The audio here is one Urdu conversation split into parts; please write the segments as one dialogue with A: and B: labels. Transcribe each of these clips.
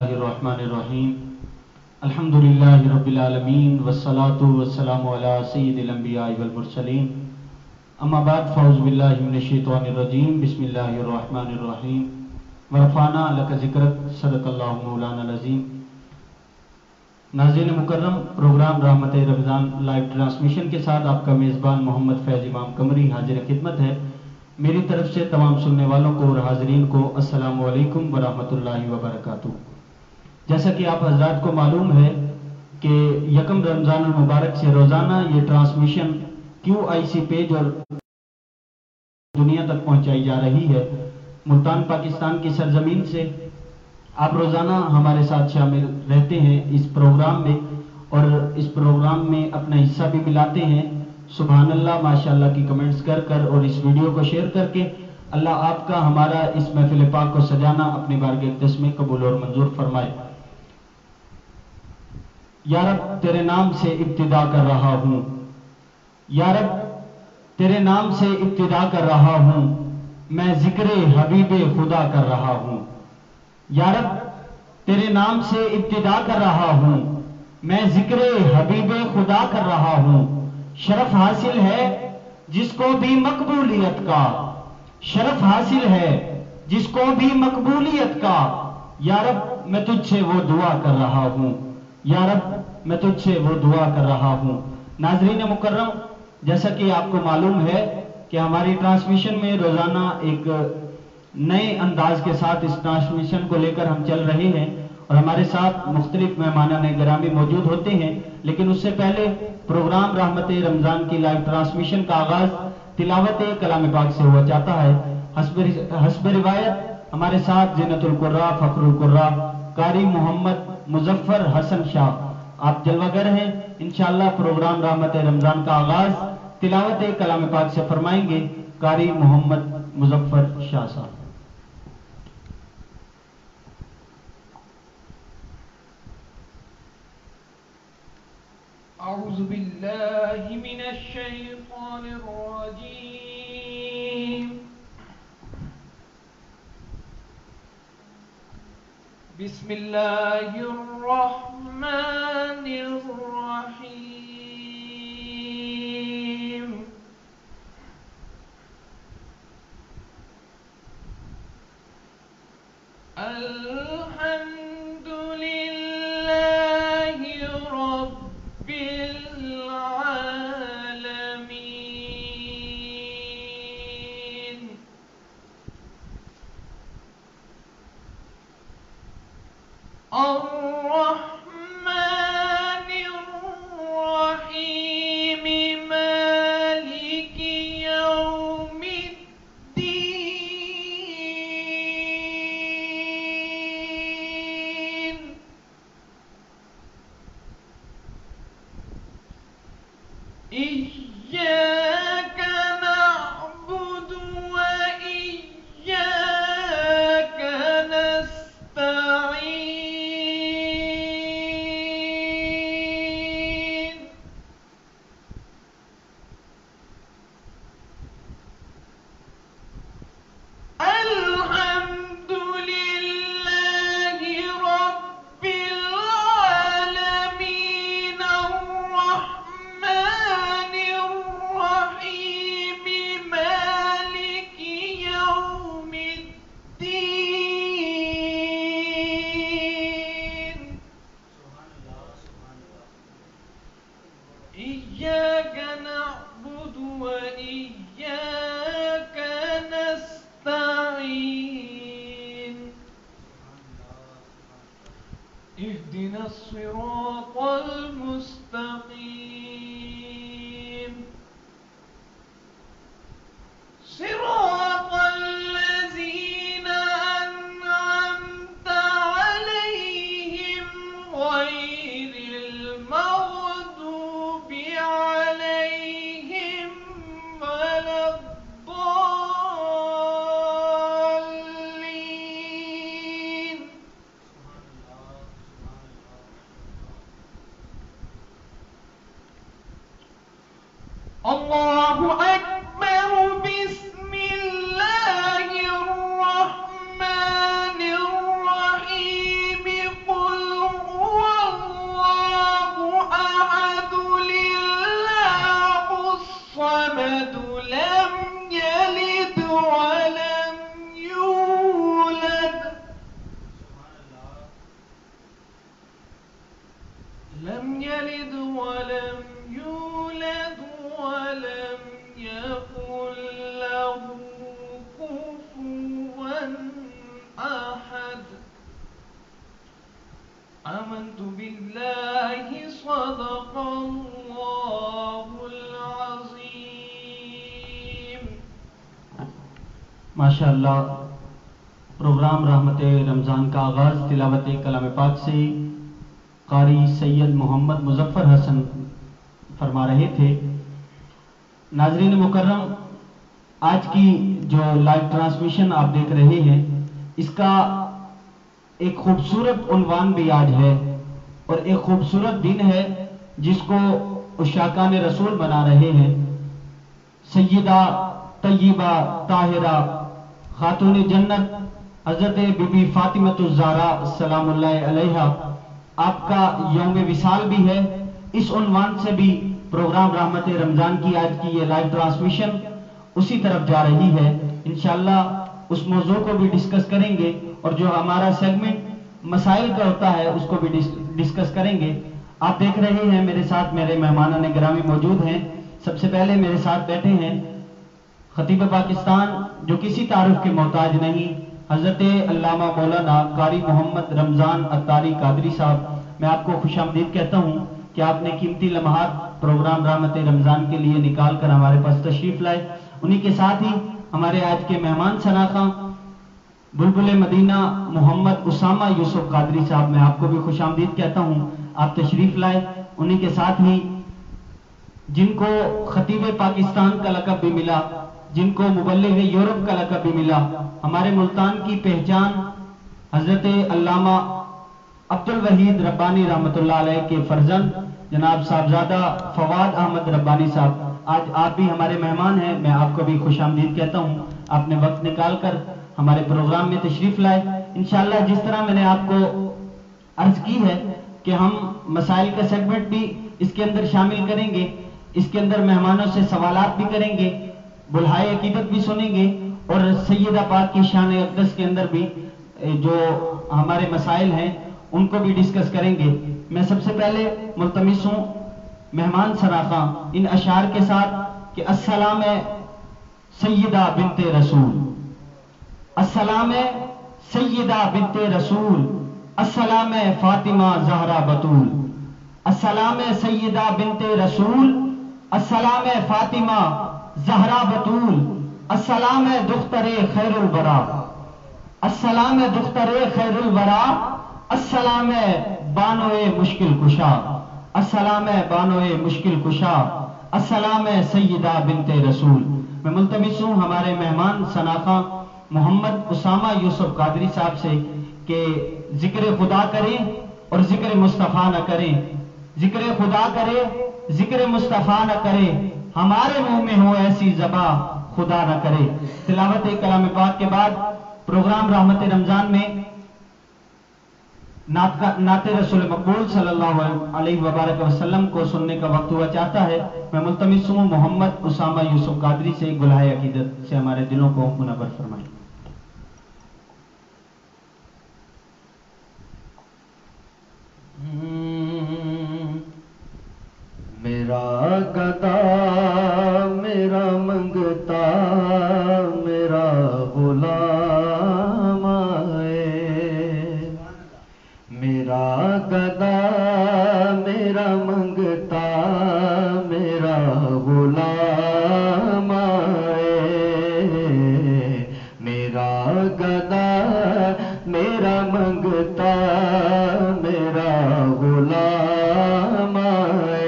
A: الرحمن الرحیم الحمدللہ رب العالمین والصلاة والسلام علی سید الانبیاء والمرسلین اما بعد فاعوذ باللہ من الشیطان الرجیم بسم اللہ الرحمن الرحیم ورفعنا لک ذکرک صدق اللہ مولانا العظیم۔ ناظرین مکرم، پروگرام رحمت رمضان لائیو ٹرانسمیشن کے ساتھ آپ کا میزبان محمد فیض امام قمری حاضر خدمت ہے۔ میری طرف سے تمام سننے والوں کو اور حاضرین کو السلام علیکم ورحمۃ اللہ وبرکاتہ۔ جیسا کہ آپ حضرات کو معلوم ہے کہ یکم رمضان المبارک سے روزانہ یہ ٹرانسمیشن QIC پیج اور دنیا تک پہنچائی جا رہی ہے۔ ملتان پاکستان کی سرزمین سے آپ روزانہ ہمارے ساتھ شامل رہتے ہیں اس پروگرام میں، اور اس پروگرام میں اپنا حصہ بھی ملاتے ہیں۔ سبحان اللہ، ماشاءاللہ کی کمنٹس کر کر اور اس ویڈیو کو شیئر کر کے اللہ آپ کا ہمارا اس محفل پاک کو سجانا اپنی بارگاہ اقدس میں قبول اور منظور فرمائے۔ یا رب تیرے نام سے ابتدا کر رہا ہوں، یا رب تیرے نام سے ابتدا کر رہا ہوں، میں ذکر حبیب خدا کر رہا ہوں۔ یا رب تیرے نام سے ابتدا کر رہا ہوں، میں ذکر حبیب خدا کر رہا ہوں۔ شرف حاصل ہے جس کو بھی مقبولیت کا، شرف حاصل ہے جس کو بھی مقبولیت کا، یا رب میں تجھ سے وہ دعا کر رہا ہوں، یا رب میں تجھ سے وہ دعا کر رہا ہوں۔ ناظرین مکرم، جیسا کہ آپ کو معلوم ہے کہ ہماری ٹرانسمیشن میں روزانہ ایک نئے انداز کے ساتھ اس ٹرانسمیشن کو لے کر ہم چل رہے ہیں، اور ہمارے ساتھ مختلف مہمانان گرامی موجود ہوتے ہیں، لیکن اس سے پہلے پروگرام رحمت رمضان کی لائیو ٹرانسمیشن کا آغاز تلاوت کلام پاک سے ہوا چاہتا ہے۔ حسب روایت ہمارے ساتھ زینت القراء، فخر القراء، قاری محمد مظفر حسن شاہ آپ جلوہ گر ہیں۔ انشاءاللہ پروگرام رحمت رمضان کا آغاز تلاوت کلام پاک سے فرمائیں گے قاری محمد مظفر شاہ صاحب۔
B: اعوذ باللہ من الشیطان الرجیم، بسم اللہ الرحمن الرحیم۔ الحمد للہ رب العالمین، الرحمن الرحیم، مالک یوم الدین، إياك نعبد وإياك نستعين، الحمد لله رب العالمين، الرحمن الرحيم، مالك يوم الدين، إياك نعبد وإياك نستعين، اهدنا الصراط المستقيم، صراط الذين أنعمت عليهم غير المغضوب عليهم ولا الضالين۔ اللہ اکبر، بسم اللہ الرحمن الرحیم، لم يلد ولم يولد ولم يكن له كفوا أحد. آمنت بالله صدق الله العظيم.
A: ماشاءاللہ پروگرام رحمت رمضان کا آغاز تلاوت کلام پاک سے قاری سید محمد مظفر حسن فرما رہے تھے. ناظرین مکرم، آج کی جو لائیو ٹرانسمیشن آپ دیکھ رہے ہیں اس کا ایک خوبصورت عنوان بھی آج ہے اور ایک خوبصورت دن ہے جس کو عشاقان رسول بنا رہے ہیں. سیدہ طیبہ طاہرہ خاتون جنت حضرت بی بی فاطمۃ الزہرا سلام اللہ علیہا آپ کا یوم وصال بھی ہے. اس عنوان سے بھی پروگرام رحمت رمضان کی آج کی یہ لائیو ٹرانسمیشن اسی طرف جا رہی ہے. انشاءاللہ اس موضوع کو بھی ڈسکس کریں گے اور جو ہمارا سیگمنٹ مسائل کا ہوتا ہے اس کو بھی ڈسکس کریں گے. آپ دیکھ رہے ہیں میرے ساتھ میرے مہمانان گرامی موجود ہیں. سب سے پہلے میرے ساتھ بیٹھے ہیں خطیب پاکستان جو کسی تعارف کے محتاج نہیں، حضرت علامہ مولانا قاری محمد رمضان عطاری قادری صاحب. میں آپ کو خوش آمدید کہتا ہوں کہ آپ نے قیمتی لمحات پروگرام رحمت رمضان کے لیے نکال کر ہمارے پاس تشریف لائے. انہی کے ساتھ ہی ہمارے آج کے مہمان شناخواں بلبل مدینہ محمد اسامہ یوسف قادری صاحب، میں آپ کو بھی خوش آمدید کہتا ہوں، آپ تشریف لائے. انہی کے ساتھ ہی جن کو خطیب پاکستان کا لقب بھی ملا، جن کو مبلغ یورپ کا لقب بھی ملا، ہمارے ملتان کی پہچان حضرت علامہ عبد الوحید ربانی رحمۃ اللہ علیہ کے فرزند جناب صاحبزادہ فواد احمد ربانی صاحب، آج آپ بھی ہمارے مہمان ہیں. میں آپ کو بھی خوش آمدید کہتا ہوں، آپ نے وقت نکال کر ہمارے پروگرام میں تشریف لائے. انشاءاللہ جس طرح میں نے آپ کو عرض کی ہے کہ ہم مسائل کا سیگمنٹ بھی اس کے اندر شامل کریں گے، اس کے اندر مہمانوں سے سوالات بھی کریں گے، بلہائے عقیدت بھی سنیں گے اور سیدہ پاک کی شان اقدس کے اندر بھی جو ہمارے مسائل ہیں ان کو بھی ڈسکس کریں گے. میں سب سے پہلے ملتمس ہوں مہمان شناخواں ان اشعار کے ساتھ کہ السلام سیدہ بنت رسول، السلام سیدہ بنت رسول، السلام فاطمہ زہرا بطول، السلام سیدہ بنت رسول، السلام فاطمہ زہرا بطول، السلام دختر خیر الورا، السلام دختر خیر الورا، السلام بانوئے مشکل کشا، السلام بانوئے مشکل کشا، السلام سیدہ بنت رسول. میں ملتمس ہوں ہمارے مہمان شناخواں محمد اسامہ یوسف قادری صاحب سے کہ ذکر خدا کریں اور ذکر مصطفیٰ نہ کریں، ذکر خدا کرے ذکر مصطفیٰ نہ کرے، ہمارے منہ میں ہو ایسی زباں خدا نہ کرے. تلاوت کلام پاک کے بعد پروگرام رحمت رمضان میں نعت رسول مقبول صلی اللہ علیہ وبارک وسلم کو سننے کا وقت ہوا چاہتا ہے. میں ملتمس ہوں محمد اسامہ یوسف قادری سے گلہائے عقیدت سے ہمارے دلوں کو منور فرمائیں.
C: میرا گدا میرا منگتا میرا غلام آئے، میرا گدا میرا منگتا میرا غلام آئے، میرا گدا میرا منگتا میرا غلام آئے،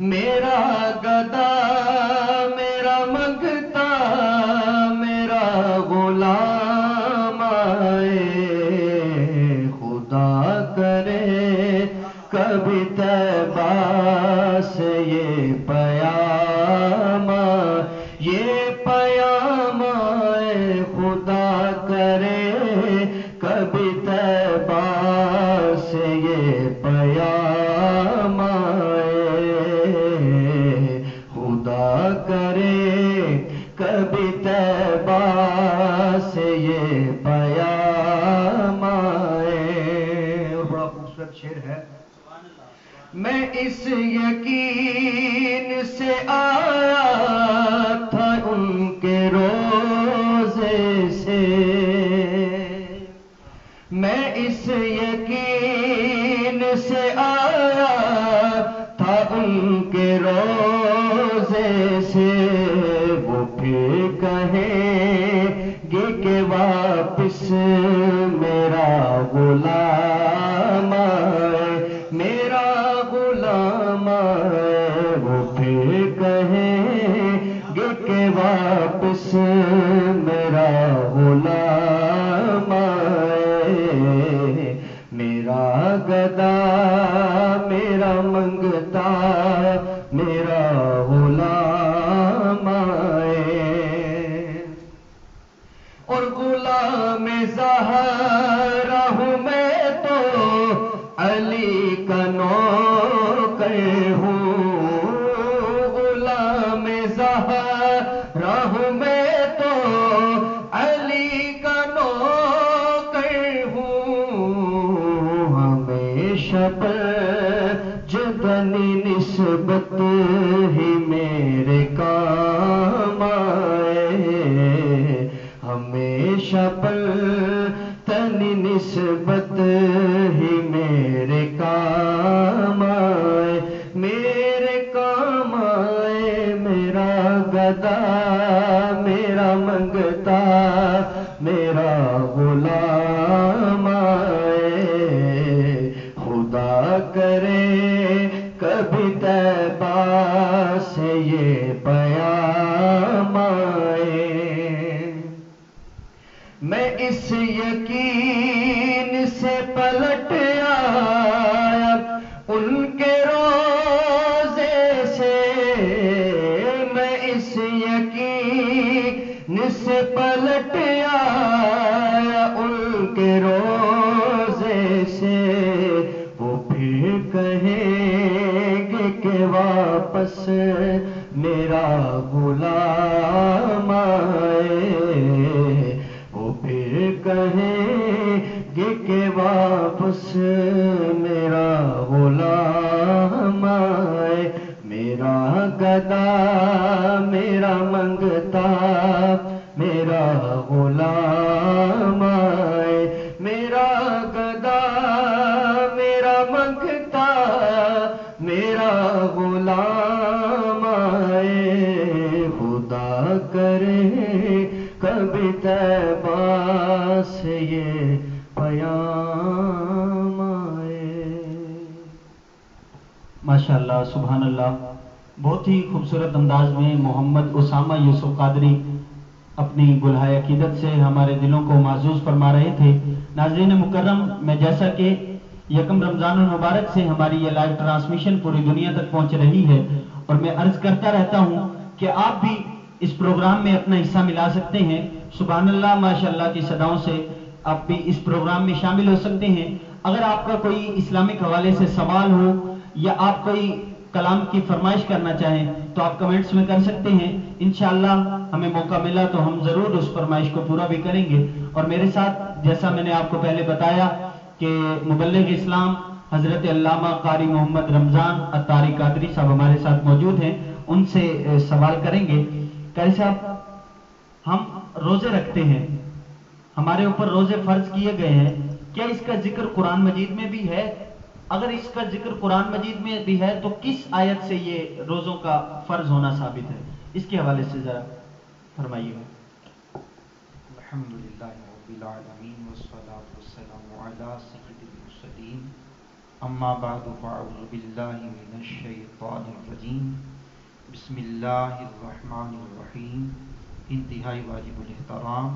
C: میرا گدا میرا منگتا میرا غلام آئے، خدا کرے کبھی طیبہ سے یہ پیام آئے، خدا کرے کبھی طیبہ سے یہ پیام آئے، خدا کرے کبھی طیبہ سے یہ پیام آئے. اور بڑا خوبصورت شعر میں اس یقین سے آیا تھا ان کے روزے سے، میں اس یقین سے آیا تھا ان کے روزے سے، وہ پھر کہیں گے کہ واپس میرا غلام آئے، میرا غلام آئے، وہ پھر کہیں گے کہ واپس میرا غلام آئے، میرا گدا میرا منگتا میرا غلام آئے، اور غلام زہرا ہوں میں تو علی کا نوکر ہوں، غلام زہرا ہوں میں تو علی کا نوکر ہوں، ہمیشہ پر جدنی نسبت ہی میرے کام آئے، ہمیشہ پر تنی نسبت ہی میرے کام آئے، میرے کام آئے، میرا گدا میرا منگتا میرا غلام آئے، خدا کرے کبھی طیبہ سے یہ پیام آئے، میں اس یقین سے پلٹ آیا ان کے روزے سے، میں اس یقین سے پلٹ آیا ان کے روزے سے، وہ پھر کہیں گے کہ واپس میرا غلام آئے، وہ پھر کہیں گے کہ واپس میرا غلام آئے، میرا گدا میرا منگتا میرا غلام آئے، میرا گدا میرا منگتا میرا غلام آئے، خدا کرے کبھی طیبہ سے یہ پیام آئے۔
A: ماشاءاللہ، سبحان اللہ، بہت ہی خوبصورت انداز میں محمد اسامہ یوسف قادری اپنی گلہائے عقیدت سے ہمارے دلوں کو معزوز فرما رہے تھے۔ ناظرین مکرم، میں جیسا کہ یکم رمضان المبارک سے ہماری یہ لائیو ٹرانسمیشن پوری دنیا تک پہنچ رہی ہے، اور میں عرض کرتا رہتا ہوں کہ آپ بھی اس پروگرام میں اپنا حصہ ملا سکتے ہیں۔ سبحان اللہ، ماشاءاللہ کی صداؤں سے آپ بھی اس پروگرام میں شامل ہو سکتے ہیں۔ اگر آپ کا کوئی اسلامک حوالے سے سوال ہو یا آپ کوئی کلام کی فرمائش کرنا چاہیں تو آپ کمنٹس میں کر سکتے ہیں، انشاءاللہ ہمیں موقع ملا تو ہم ضرور اس فرمائش کو پورا بھی کریں گے۔ اور میرے ساتھ، جیسا میں نے آپ کو پہلے بتایا کہ مبلغ اسلام حضرت علامہ قاری محمد رمضان عطاری قادری صاحب ہمارے ساتھ موجود ہیں، ان سے سوال کریں گے۔ قاری صاحب، ہم روزے رکھتے ہیں، ہمارے اوپر روزے فرض کیے گئے ہیں، کیا اس کا ذکر قرآن مجید میں بھی ہے؟ اگر اس کا ذکر قرآن مجید میں بھی ہے تو کس آیت سے یہ روزوں کا فرض ہونا ثابت ہے؟ اس کے حوالے سے ذرا فرمائیے گا۔
D: الحمدللہ رب العالمین والصلاة والسلام علی سید المرسلین، اما بعد فاعوذ باللہ من الشیطان الرجیم، بسم اللہ الرحمن الرحیم۔ انتہائی واجب الاحترام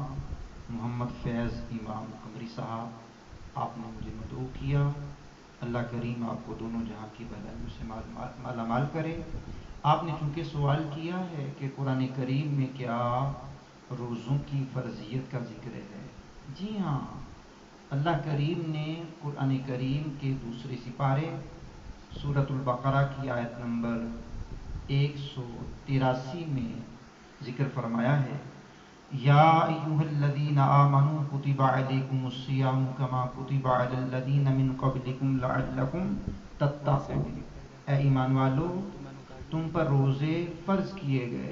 D: محمد فیض امام قمری صاحب، آپ نے مجھے مدعو کیا، اللہ کریم آپ کو دونوں جہاں کی بھلائیوں سے مالا مال کرے۔ آپ نے چونکہ سوال کیا ہے کہ قرآن کریم میں کیا روزوں کی فرضیت کا ذکر ہے، جی ہاں، اللہ کریم نے قرآن کریم کے دوسرے سپارے سورۃ البقرہ کی آیت نمبر 183 میں ذکر فرمایا ہے یا ایھا الذین آمنوا کتب علیکم الصیام کما کتب علی الذین من قبلکم لعلکم تتقون، اے ایمان والو تم پر روزے فرض کیے گئے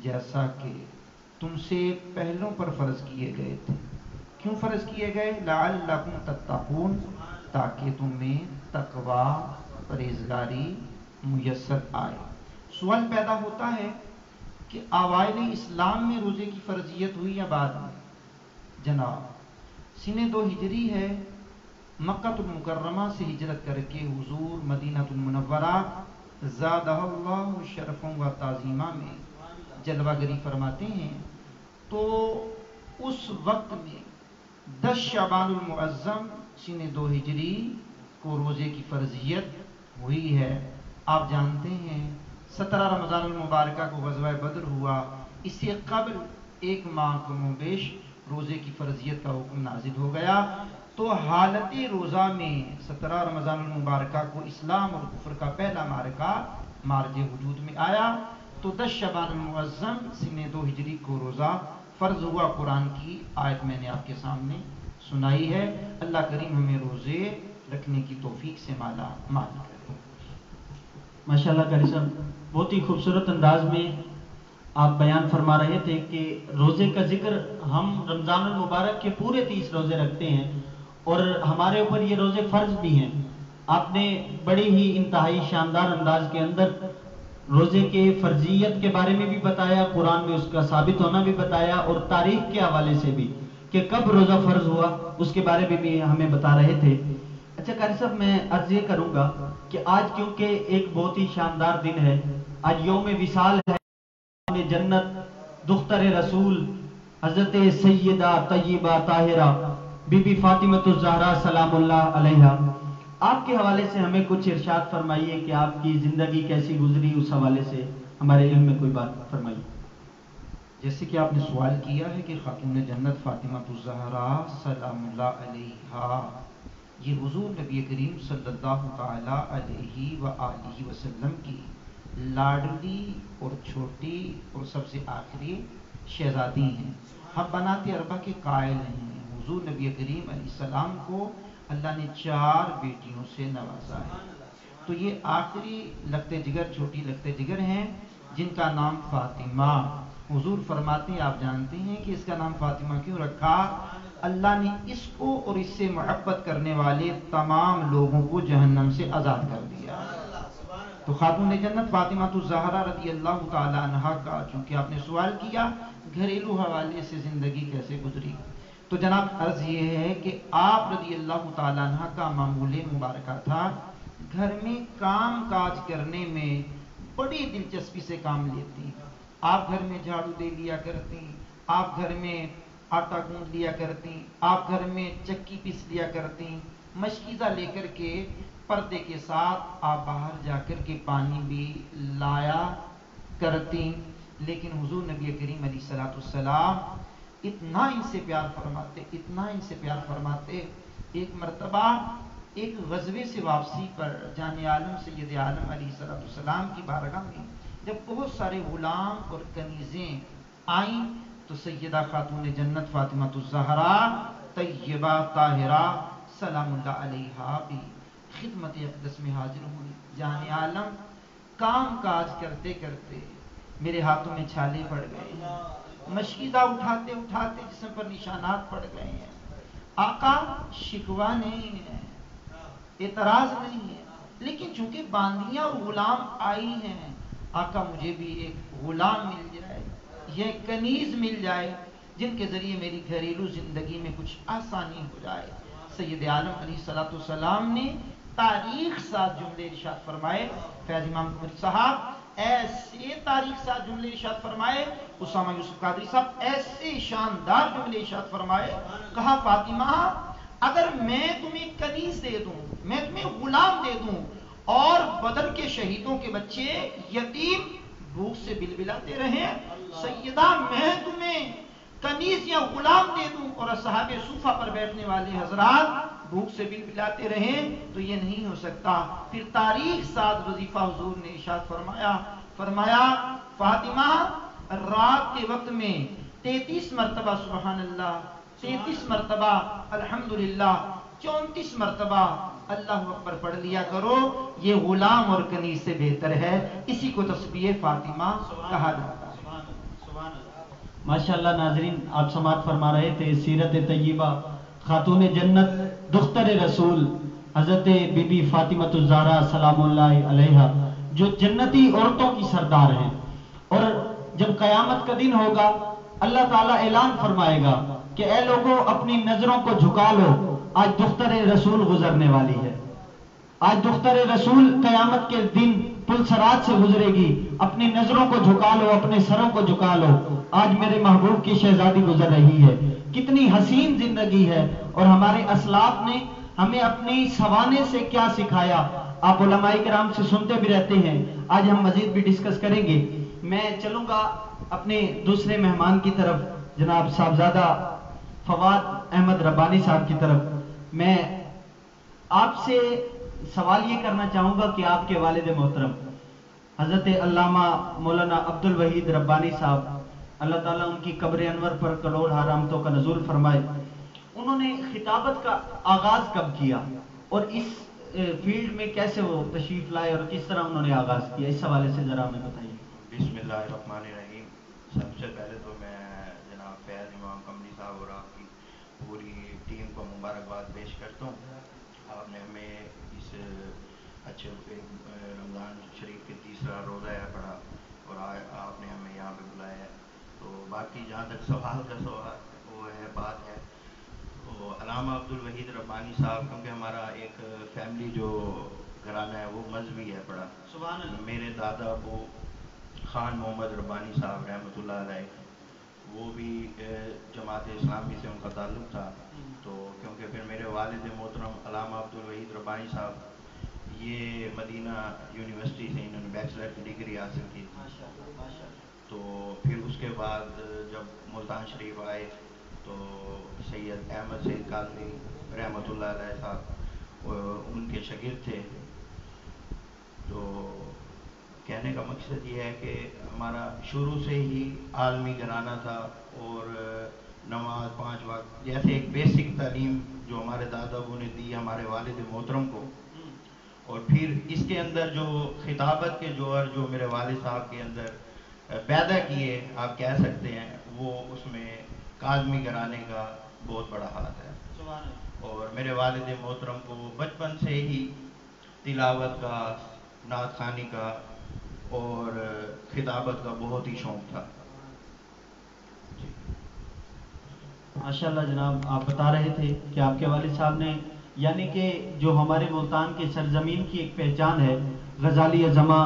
D: جیسا کہ تم سے پہلوں پر فرض کیے گئے تھے۔ کیوں فرض کیے گئے؟ لعلکم تتقون، تاکہ تمہیں تقوی پرہیزگاری میسر آئے۔ سوال پیدا ہوتا ہے کہ اوائل اسلام میں روزے کی فرضیت ہوئی یا بعد میں؟ جناب سنہ 2 ہجری ہے، مکہ المکرمہ سے ہجرت کر کے حضور مدینہ المنورہ زادہ اللہ شرفا و تعظیمہ میں جلوہ گری فرماتے ہیں، تو اس وقت میں 10 شعبان المعظم سنہ 2 ہجری کو روزے کی فرضیت ہوئی ہے۔ آپ جانتے ہیں 17 رمضان المبارکہ کو غزوہ بدر ہوا، اس سے قبل 1 ماہ کم و بیش روزے کی فرضیت کا حکم نازل ہو گیا۔ تو حالت روزہ میں 17 رمضان المبارکہ کو اسلام اور کفر کا پہلا معرکہ مارج وجود میں آیا، تو 10 شعبان المعظم سنہ 2 ہجری کو روزہ فرض ہوا۔ قرآن کی آیت میں نے آپ کے سامنے سنائی ہے۔ اللہ کریم ہمیں روزے رکھنے کی توفیق سے مالا مال کرے۔
A: ماشاءاللہ قاری صاحب بہت ہی خوبصورت انداز میں آپ بیان فرما رہے تھے کہ روزے کا ذکر ہم رمضان المبارک کے پورے 30 روزے رکھتے ہیں اور ہمارے اوپر یہ روزے فرض بھی ہیں۔ آپ نے بڑی ہی انتہائی شاندار انداز کے اندر روزے کے فرضیت کے بارے میں بھی بتایا، قرآن میں اس کا ثابت ہونا بھی بتایا، اور تاریخ کے حوالے سے بھی کہ کب روزہ فرض ہوا اس کے بارے میں بھی ہمیں بتا رہے تھے۔ اچھا قاری صاحب میں عرض یہ کروں گا کہ آج کیونکہ ایک بہت ہی شاندار دن ہے، آج یوم وصال ہے، جنت دختر رسول حضرت سیدہ طیبہ طاہرہ بی بی فاطمۃ الزہرا سلام اللہ علیہا، آپ کے حوالے سے ہمیں کچھ ارشاد فرمائیے کہ آپ کی زندگی کیسی گزری، اس حوالے سے ہمارے علم میں کوئی بات فرمائیے۔
D: جیسے کہ آپ نے سوال کیا ہے کہ خاتون جنت فاطمہ الزہرا سلام اللہ علیہا یہ حضور نبی کریم صلی اللہ تعالی علیہ وآلہ وسلم کی لاڈلی اور چھوٹی اور سب سے آخری شہزادی ہیں۔ ہم بنات اربع کے قائل ہیں۔ حضور نبی کریم علیہ السلام کو اللہ نے 4 بیٹیوں سے نوازا ہے، تو یہ آخری لگتے جگر چھوٹی لگتے جگر ہیں جن کا نام فاطمہ۔ حضور فرماتے ہیں، آپ جانتے ہیں کہ اس کا نام فاطمہ کیوں رکھا؟ اللہ نے اس کو اور اس سے محبت کرنے والے تمام لوگوں کو جہنم سے آزاد کر دیا۔ تو خاتون جنت فاطمہ الزہرا رضی اللہ تعالی عنہا کا چونکہ آپ نے سوال کیا گھریلو حوالے سے زندگی کیسے گزری، تو جناب عرض یہ ہے کہ آپ رضی اللہ تعالی عنہ کا معمول مبارکہ تھا گھر میں کام کاج کرنے میں بڑی دلچسپی سے کام لیتی۔ آپ گھر میں جھاڑو دے لیا کرتی، آپ گھر میں آٹا گوندھ لیا کرتی، آپ گھر میں چکی پیس لیا کرتی، مشکیزہ لے کر کے پردے کے ساتھ آپ باہر جا کر کے پانی بھی لایا کرتی۔ لیکن حضور نبی کریم علیہ الصلوۃ والسلام اتنا ان سے پیار فرماتے، اتنا ان سے پیار فرماتے، ایک مرتبہ ایک غزوے سے واپسی پر جان عالم سید عالم علیہ الصلوۃ والسلام کی بارگاہ میں جب بہت سارے غلام اور کنیزیں آئیں تو سیدہ خاتون جنت فاطمہ الزہرا طیبہ طاہرہ سلام اللہ علیہا بھی خدمت اقدس میں حاضر ہوئی۔ جان عالم کام کاج کرتے کرتے میرے ہاتھوں میں چھالے پڑ گئے، مشکیزہ اٹھاتے اٹھاتے جسم پر نشانات پڑ گئے ہیں۔ آقا شکوہ نہیں ہے، اعتراض نہیں ہے، لیکن چونکہ باندیاں اور غلام آئی ہیں، آقا مجھے بھی ایک غلام مل جائے، یہ کنیز مل جائے جن کے ذریعے میری گھریلو زندگی میں کچھ آسانی ہو جائے۔ سید عالم علیہ الصلوۃ والسلام نے تاریخ ساتھ جملے ارشاد فرمائے، فیض امام قمری صاحب ایسے تاریخ ساتھ جملے ارشاد فرمائے، اسامہ یوسف قادری صاحب ایسے شاندار جملے ارشاد فرمائے، کہا فاطمہ اگر میں تمہیں کنیز دے دوں، میں تمہیں غلام دے دوں اور بدر کے شہیدوں کے بچے یتیم بھوک سے بلبلاتے رہیں، سیدہ میں تمہیں کنیز یا غلام دے دوں اور اصحاب صوفہ پر بیٹھنے والے حضرات بھوک سے بلبلاتے رہیں، تو یہ نہیں ہو سکتا۔ پھر تاریخ ساتھ وظیفہ حضور نے ارشاد فرمایا فاطمہ رات کے وقت میں 33 مرتبہ سبحان اللہ، 33 مرتبہ الحمدللہ، 34 مرتبہ اللہ اکبر پڑھ لیا کرو. یہ غلام اور کنیز سے بہتر ہے. اسی کو تسبیح فاطمہ کہا جاتا ہے.
A: ماشاءاللہ ناظرین، آپ سماعت فرما رہے تھے سیرت طیبہ خاتون جنت دختر رسول حضرت بی بی فاطمہ الزہرا سلام اللہ علیہا، جو جنتی عورتوں کی سردار ہیں. اور جب قیامت کا دن ہوگا اللہ تعالیٰ اعلان فرمائے گا کہ اے لوگوں اپنی نظروں کو جھکا لو، آج دختر رسول گزرنے والی ہے. آج دختر رسول قیامت کے دن پل صراط سے گزرے گی. اپنی نظروں کو جھکا لو، اپنے سروں کو جھکا لو، آج میرے محبوب کی شہزادی گزر رہی ہے. کتنی حسین زندگی ہے. اور ہمارے اسلاف نے ہمیں اپنی سوانے سے کیا سکھایا، آپ علماء کرام سے سنتے بھی رہتے ہیں. آج ہم مزید بھی ڈسکس کریں گے. میں چلوں گا اپنے دوسرے مہمان کی طرف، جناب صاحبزادہ فواد احمد ربانی صاحب کی طرف. میں آپ سے سوال یہ کرنا چاہوں گا کہ آپ کے والد محترم حضرت علامہ مولانا عبد الوحید ربانی صاحب، اللہ تعالیٰ ان کی قبر انور پر کروڑ رحمتوں کا نزول فرمائے، انہوں نے خطابت کا آغاز کب کیا اور اس فیلڈ میں کیسے وہ تشریف لائے اور کس طرح انہوں نے آغاز کیا، اس حوالے سے ذرا ہمیں بتائیے.
E: بسم اللہ الرحمن الرحیم. سب سے پہلے تو میں جناب فیض امام قمری صاحب اور آپ کی پوری ٹیم کو مبارکباد پیش کرتا ہوں. آپ نے ہمیں اس اچھے رمضان شریف کے تیسرا روزہ ہے پڑھا اور آپ نے ہمیں یہاں پہ بلایا ہے. تو باقی جہاں تک سوال کا سوال وہ ہے بات ہے تو علامہ عبد الوحید ربانی صاحب، کیونکہ ہمارا ایک فیملی جو گھرانہ ہے وہ مذہبی ہے پڑا.
A: سبحان اللہ.
E: میرے دادا ابو خان محمد ربانی صاحب رحمۃ اللہ علیہ، وہ بھی جماعت اسلامی سے ان کا تعلق تھا. تو کیونکہ پھر میرے والد محترم علامہ عبد الوحید ربانی صاحب یہ مدینہ یونیورسٹی سے انہوں نے بیچلر کی ڈگری حاصل کی تھی. تو پھر اس کے بعد جب ملتان شریف آئے تو سید احمد سید کاظمی رحمۃ اللہ علیہ صاحب ان کے شاگرد تھے. تو کہنے کا مقصد یہ ہے کہ ہمارا شروع سے ہی عالمی گھرانہ تھا اور نماز 5 وقت جیسے ایک بیسک تعلیم جو ہمارے دادا ابو نے دی ہمارے والد محترم کو. اور پھر اس کے اندر جو خطابت کے جوہر جو میرے والد صاحب کے اندر پیدا کیے آپ کہہ سکتے ہیں، وہ اس میں کاظمی گھرانے کا بہت بڑا ہاتھ ہے. اور میرے والد محترم کو بچپن سے ہی تلاوت کا، نعت خوانی کا اور خطابت کا بہت ہی شوق تھا.
A: ماشاءاللہ جناب، آپ بتا رہے تھے کہ آپ کے والد صاحب نے، یعنی کہ جو ہمارے ملتان کے سرزمین کی ایک پہچان ہے، غزالی زماں،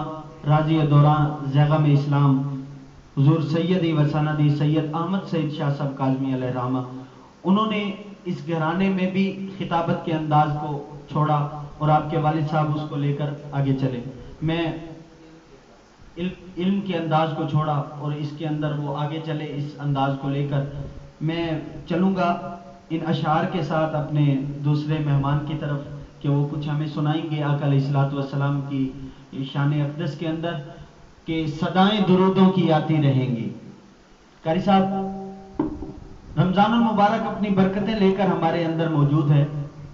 A: راضی دوران، زیغم اسلام، حضور سیدی و سندی سید احمد سید شاہ صاحب کاظمی علیہ رحمہ، انہوں نے اس گھرانے میں بھی خطابت کے انداز کو چھوڑا اور آپ کے والد صاحب اس کو لے کر آگے چلے. میں علم کے انداز کو چھوڑا اور اس کے اندر وہ آگے چلے اس انداز کو لے کر. میں چلوں گا ان اشعار کے ساتھ اپنے دوسرے مہمان کی طرف کہ وہ کچھ ہمیں سنائیں گے آقا علیہ الصلوۃ والسلام کی شان اقدس کے اندر کہ صدائیں درودوں کی آتی رہیں گی. قاری صاحب، رمضان المبارک اپنی برکتیں لے کر ہمارے اندر موجود ہے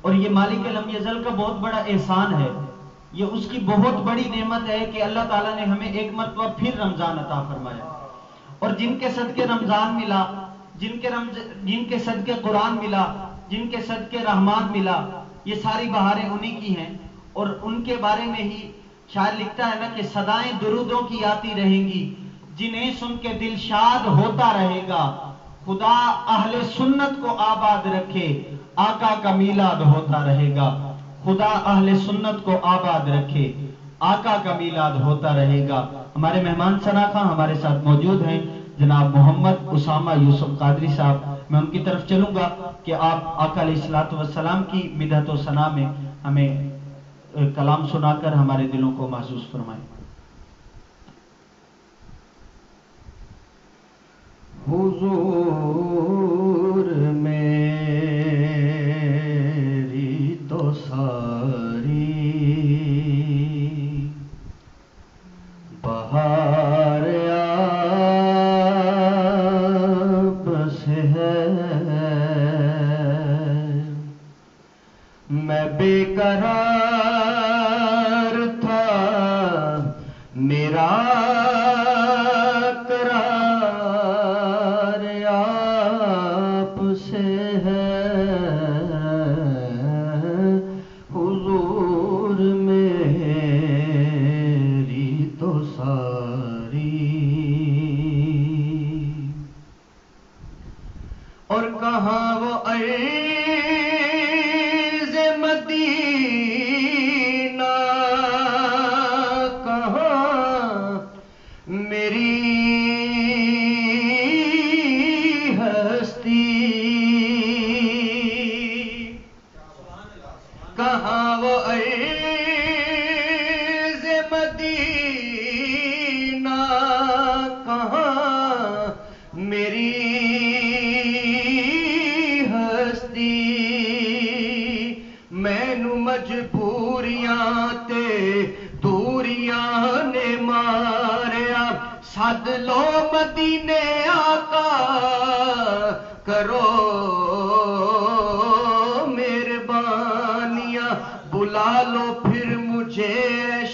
A: اور یہ مالک لم یزل کا بہت بڑا احسان ہے. یہ اس کی بہت بڑی نعمت ہے کہ اللہ تعالیٰ نے ہمیں ایک مرتبہ پھر رمضان عطا فرمایا. اور جن کے صدقے رمضان ملا، جن کے صدقے قرآن ملا، جن کے صدقے رحمان ملا، یہ ساری بہاریں انہی کی ہیں. اور ان کے بارے میں ہی شاعر لکھتا ہے نا کہ صدائیں درودوں کی آتی رہیں گی، جنہیں سن کے دل شاد ہوتا رہے گا. خدا اہل سنت کو آباد رکھے، آقا کا میلاد ہوتا رہے گا. خدا اہل سنت کو آباد رکھے، آقا کا میلاد ہوتا رہے گا. ہمارے مہمان شناخواں ہمارے ساتھ موجود ہیں جناب محمد اسامہ یوسف قادری صاحب. میں ان کی طرف چلوں گا کہ آپ آقا علیہ الصلوۃ والسلام کی مدحت و ثنا میں ہمیں کلام سنا کر ہمارے دلوں کو محسوس فرمائیں.
C: حضور میری تو ساری بہار آپ میں بے قرار تھا میرا قرار آپ سے ہے حضور میری تو ساری اور کہاں وہ عرض مدینہ کہاں میری ہستی کہاں وہ عرض مدینہ کہاں میری مینو مجبوریاں تے دوریاں نے ماریا سد لو مدینے آقا کرو مہربانیاں بلا لو پھر مجھے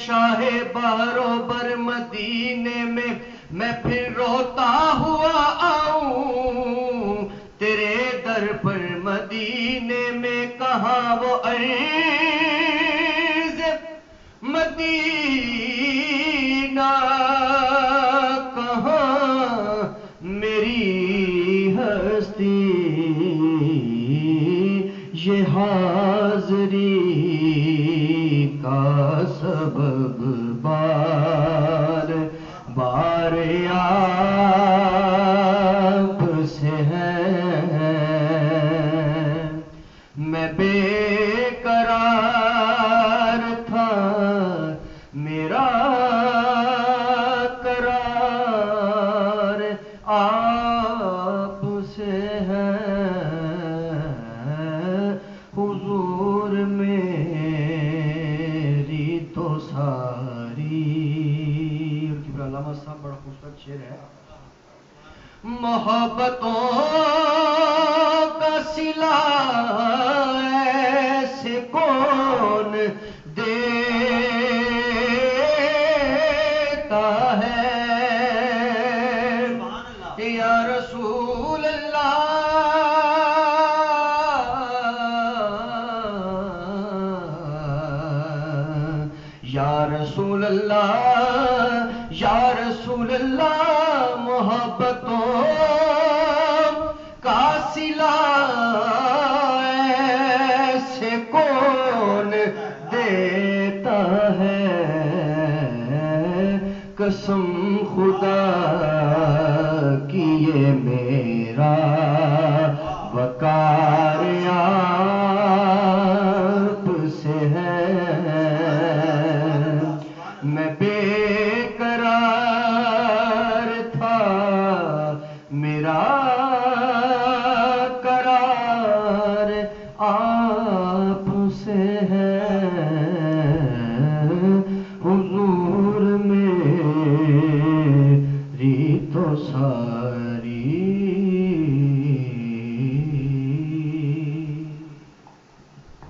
C: شاہ بارو بر مدینے میں پھر روتا ہوا آؤں تیرے در پر مدینے میں کہاں وہ عرض مدینہ کہاں میری ہستی یہ حاضری کا سبب بار بار آپ سے ہے میں بے قرار تھا میرا قرار آپ سے ہے حضور میری تو ساری علامہ صاحب بڑا خوبصورت شعر ہے محبتوں کا صلہ ایسے کون دیتا ہے یا رسول اللہ یا رسول اللہ یا رسول اللہ محبتوں کا صلہ ایسے کون دیتا ہے قسم خدا کی یہ میرا وقار آپ سے ہے میں بے قرار تھا میرا قرار آپ سے ہے حضور میری تو ساری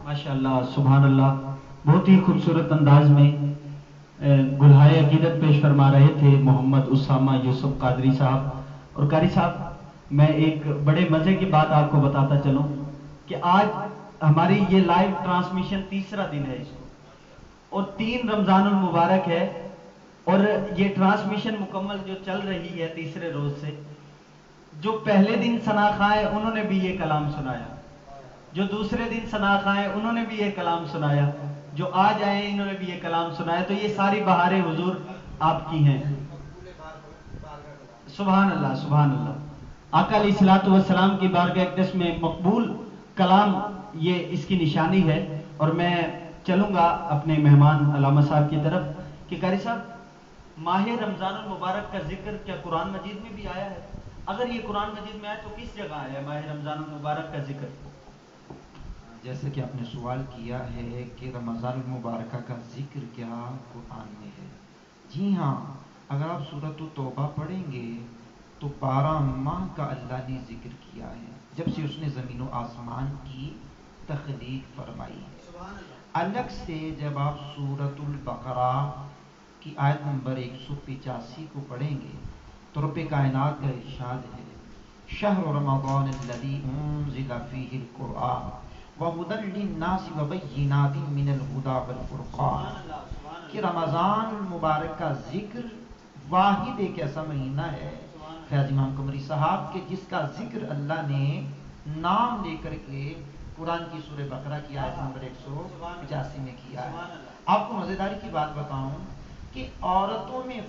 A: ماشاءاللہ سبحان اللہ بہت ہی خوبصورت انداز میں گلہائے عقیدت پیش فرما رہے تھے محمد اسامہ یوسف قادری صاحب. اور قاری صاحب میں ایک بڑے مزے کی بات آپ کو بتاتا چلوں کہ آج ہماری یہ لائیو ٹرانسمیشن تیسرا دن ہے اس کو اور 3 رمضان المبارک ہے اور یہ ٹرانسمیشن مکمل جو چل رہی ہے تیسرے روز سے جو پہلے دن ثنا خاں انہوں نے بھی یہ کلام سنایا جو دوسرے دن ثنا خاں انہوں نے بھی یہ کلام سنایا جو آج آئے انہوں نے بھی یہ کلام سنایا تو یہ ساری بہاریں حضور آپ کی ہیں. سبحان اللہ سبحان اللہ. آقا علیہ الصلوۃ والسلام کی بارگاہ اقدس میں مقبول کلام یہ اس کی نشانی ہے. اور میں چلوں گا اپنے مہمان علامہ صاحب کی طرف کہ قاری صاحب ماہ رمضان المبارک کا ذکر کیا قرآن مجید میں بھی آیا ہے؟ اگر یہ قرآن مجید میں آیا تو کس جگہ آیا ہے ماہ رمضان المبارک کا ذکر؟
D: جیسے کہ آپ نے سوال کیا ہے کہ رمضان المبارکہ کا ذکر کیا قرآن میں ہے. جی ہاں، اگر آپ سورۃ توبہ پڑھیں گے تو 12 ماہ کا اللہ نے ذکر کیا ہے. جب سے اس نے زمین و آسمان کی تخلیق فرمائی ہے۔ الگ سے جب آپ سورۃ البقرہ کی آیت نمبر 185 کو پڑھیں گے تو رب کائنات کا ارشاد ہے شہر رمضان الذی انزل فیہ القرآن وہدی للناس وبینات من الہدی والفرقان، کہ رمضان المبارک کا ذکر واحد ایک ایسا مہینہ ہے فیض امام قمری صاحب کے جس کا ذکر اللہ نے نام لے کر کے قرآن کی سورہ بقرہ کی آیت نمبر 185 میں کیا ہے۔ آپ کو مزیداری کی بات بتاؤں کہ عورتوں میں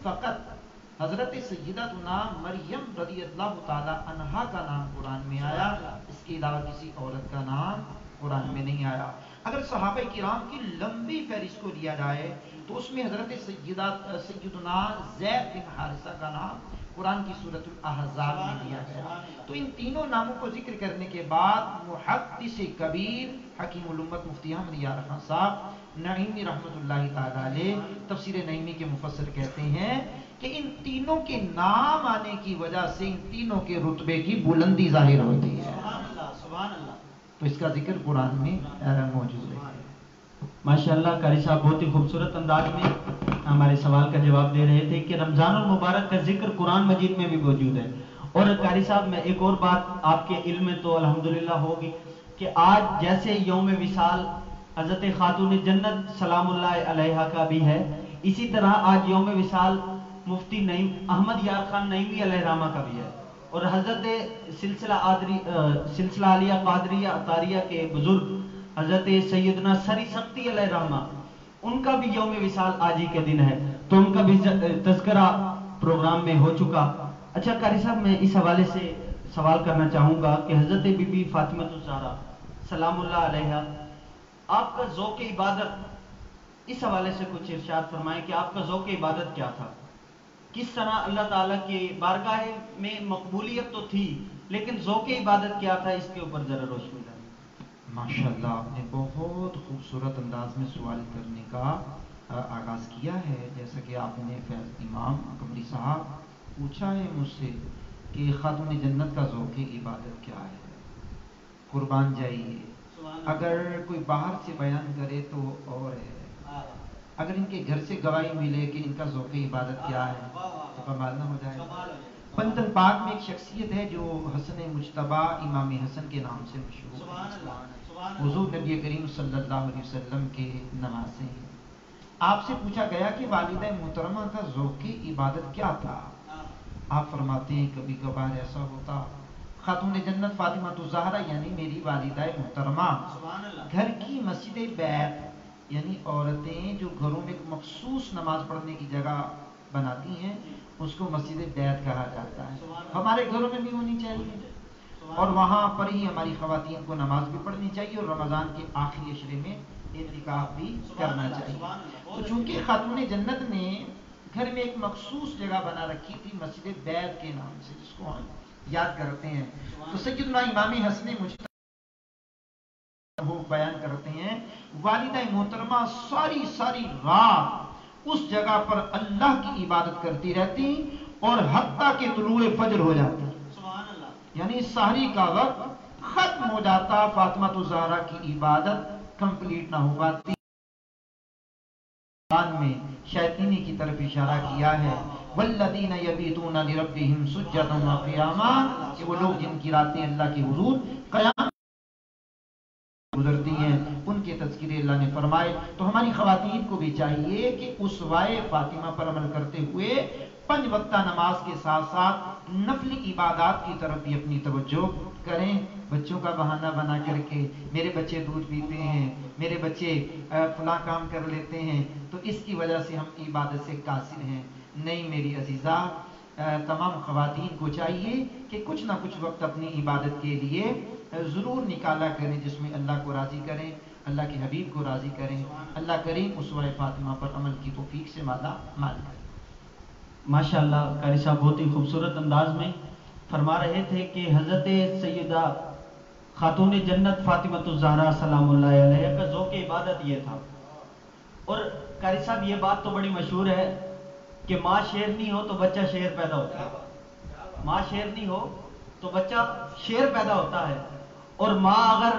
D: فقط حضرت سیدتنا مریم رضی اللہ تعالی عنہا کا نام قرآن میں آیا، اس کے علاوہ کسی عورت کا نام قرآن میں نہیں آیا۔ اگر صحابہ کرام کی لمبی فہرست کو لیا جائے تو اس میں حضرت سیدنا زید بن حارثہ کا نام قرآن کی سورۃ الاحزاب میں دیا گیا۔ تو ان تینوں ناموں کو ذکر کرنے کے بعد محدث کبیر حکیم الامت مفتی احمد یار خان صاحب نعیمی رحمۃ اللہ تعالی علیہ تفسیر نعیمی کے مفسر کہتے ہیں کہ ان تینوں کے نام آنے کی وجہ سے ان تینوں کے رتبے کی بلندی ظاہر ہوتی ہے، تو اس کا ذکر قرآن میں موجود ہے۔
A: ماشاءاللہ قاری صاحب بہت ہی خوبصورت انداز میں ہمارے سوال کا جواب دے رہے تھے کہ رمضان المبارک کا ذکر قرآن مجید میں بھی موجود ہے۔ اور قاری صاحب میں ایک اور بات آپ کے علم میں تو الحمدللہ ہوگی کہ آج جیسے یوم وصال حضرت خاتون جنت سلام اللہ علیہا کا بھی ہے، اسی طرح آج یوم وصال مفتی نعیم احمد یار خان نعیمی علیہ رحمہ کا بھی ہے، اور حضرت سلسلہ عالیہ قادریہ اطاریہ کے بزرگ حضرت سیدنا سری سختی علیہ رحمہ ان کا بھی یوم وصال آج ہی کے دن ہے، تو ان کا بھی تذکرہ پروگرام میں ہو چکا۔ اچھا قاری صاحب میں اس حوالے سے سوال کرنا چاہوں گا کہ حضرت بی بی فاطمہ الزہرا سلام اللہ علیہا، آپ کا ذوق عبادت اس حوالے سے کچھ ارشاد فرمائیں کہ آپ کا ذوق عبادت کیا تھا، کس طرح اللہ تعالیٰ کی بارگاہ میں مقبولیت تو تھی لیکن ذوق عبادت کیا تھا، اس کے اوپر ذرا روشنی ڈالیں۔
D: ماشاءاللہ آپ نے بہت خوبصورت انداز میں سوال کرنے کا آغاز کیا ہے۔ جیسا کہ آپ نے فیض امام قمری صاحب پوچھا ہے مجھ سے کہ خاتون جنت کا ذوق عبادت کیا ہے، قربان جائیے اگر کوئی باہر سے بیان کرے تو اور ہے، اگر ان کے گھر سے گواہی ملے کہ ان کا ذوق عبادت کیا ہے تو کمال نہ ہو جائے۔ بندن پاک میں ایک شخصیت ہے جو حسن مجتبی امام حسن کے نام سے مشہور ہے، حضور نبی کریم صلی اللہ علیہ وسلم کے نواسے ہیں۔ آپ سے پوچھا گیا کہ والدہ محترمہ کا ذوق عبادت کیا تھا، آپ فرماتے ہیں کبھی کبھار ایسا ہوتا خاتون جنت فاطمہ الزہرا یعنی میری والدہ محترمہ گھر کی مسجد بیت، یعنی عورتیں جو گھروں میں ایک مخصوص نماز پڑھنے کی جگہ بناتی ہیں اس کو مسجد بیت کہا جاتا ہے، ہمارے گھروں میں بھی ہونی چاہیے اور وہاں پر ہی ہماری خواتین کو نماز بھی پڑھنی چاہیے اور رمضان کے آخری عشرے میں اعتکاف بھی کرنا چاہیے۔ تو چونکہ خاتون جنت نے گھر میں ایک مخصوص جگہ بنا رکھی تھی مسجد بیت کے نام سے جس کو ہم یاد کرتے ہیں، تو سیدنا امام حسن مجتبی وہ بیان کرتے ہیں والدہ محترمہ ساری رات اس جگہ پر اللہ کی عبادت کرتی رہتی اور حتیٰ کہ طلوع فجر ہو جاتی، یعنی سحری کا وقت ختم ہو جاتا، فاطمہ الزہرا کی عبادت کمپلیٹ نہ ہو پاتی۔ قرآن میں شیطینی کی طرف اشارہ کیا ہے والذین یبیتون لربہم سجدا وقیاما، کہ وہ لوگ جن کی راتیں اللہ کے حضور قیام گزرتی ہیں ان کے تذکرے اللہ نے فرمائے۔ تو ہماری خواتین کو بھی چاہیے کہ اسوائے فاطمہ پر عمل کرتے ہوئے 5 وقتہ نماز کے ساتھ ساتھ نفلی عبادات کی طرف بھی اپنی توجہ کریں۔ بچوں کا بہانہ بنا کر کے میرے بچے دودھ پیتے ہیں، میرے بچے فلاں کام کر لیتے ہیں تو اس کی وجہ سے ہم عبادت سے قاصر ہیں، نہیں میری عزیزہ، تمام خواتین کو چاہیے کہ کچھ نہ کچھ وقت اپنی عبادت کے لیے ضرور نکالا کریں جس میں اللہ کو راضی کریں، اللہ کے حبیب کو راضی کریں، اللہ کریم اسوہ فاطمہ پر عمل کی توفیق سے مالا مال کریں۔
A: ماشاءاللہ قاری صاحب بہت ہی خوبصورت انداز میں فرما رہے تھے کہ حضرت سیدہ خاتون جنت فاطمہ الزہرا سلام اللہ علیہ کا ذوق عبادت یہ تھا۔ اور قاری صاحب یہ بات تو بڑی مشہور ہے کہ ماں شیرنی ہو تو بچہ شیر پیدا ہوتا ہے، ماں شیرنی ہو تو بچہ شیر پیدا ہوتا ہے،
F: اور ماں اگر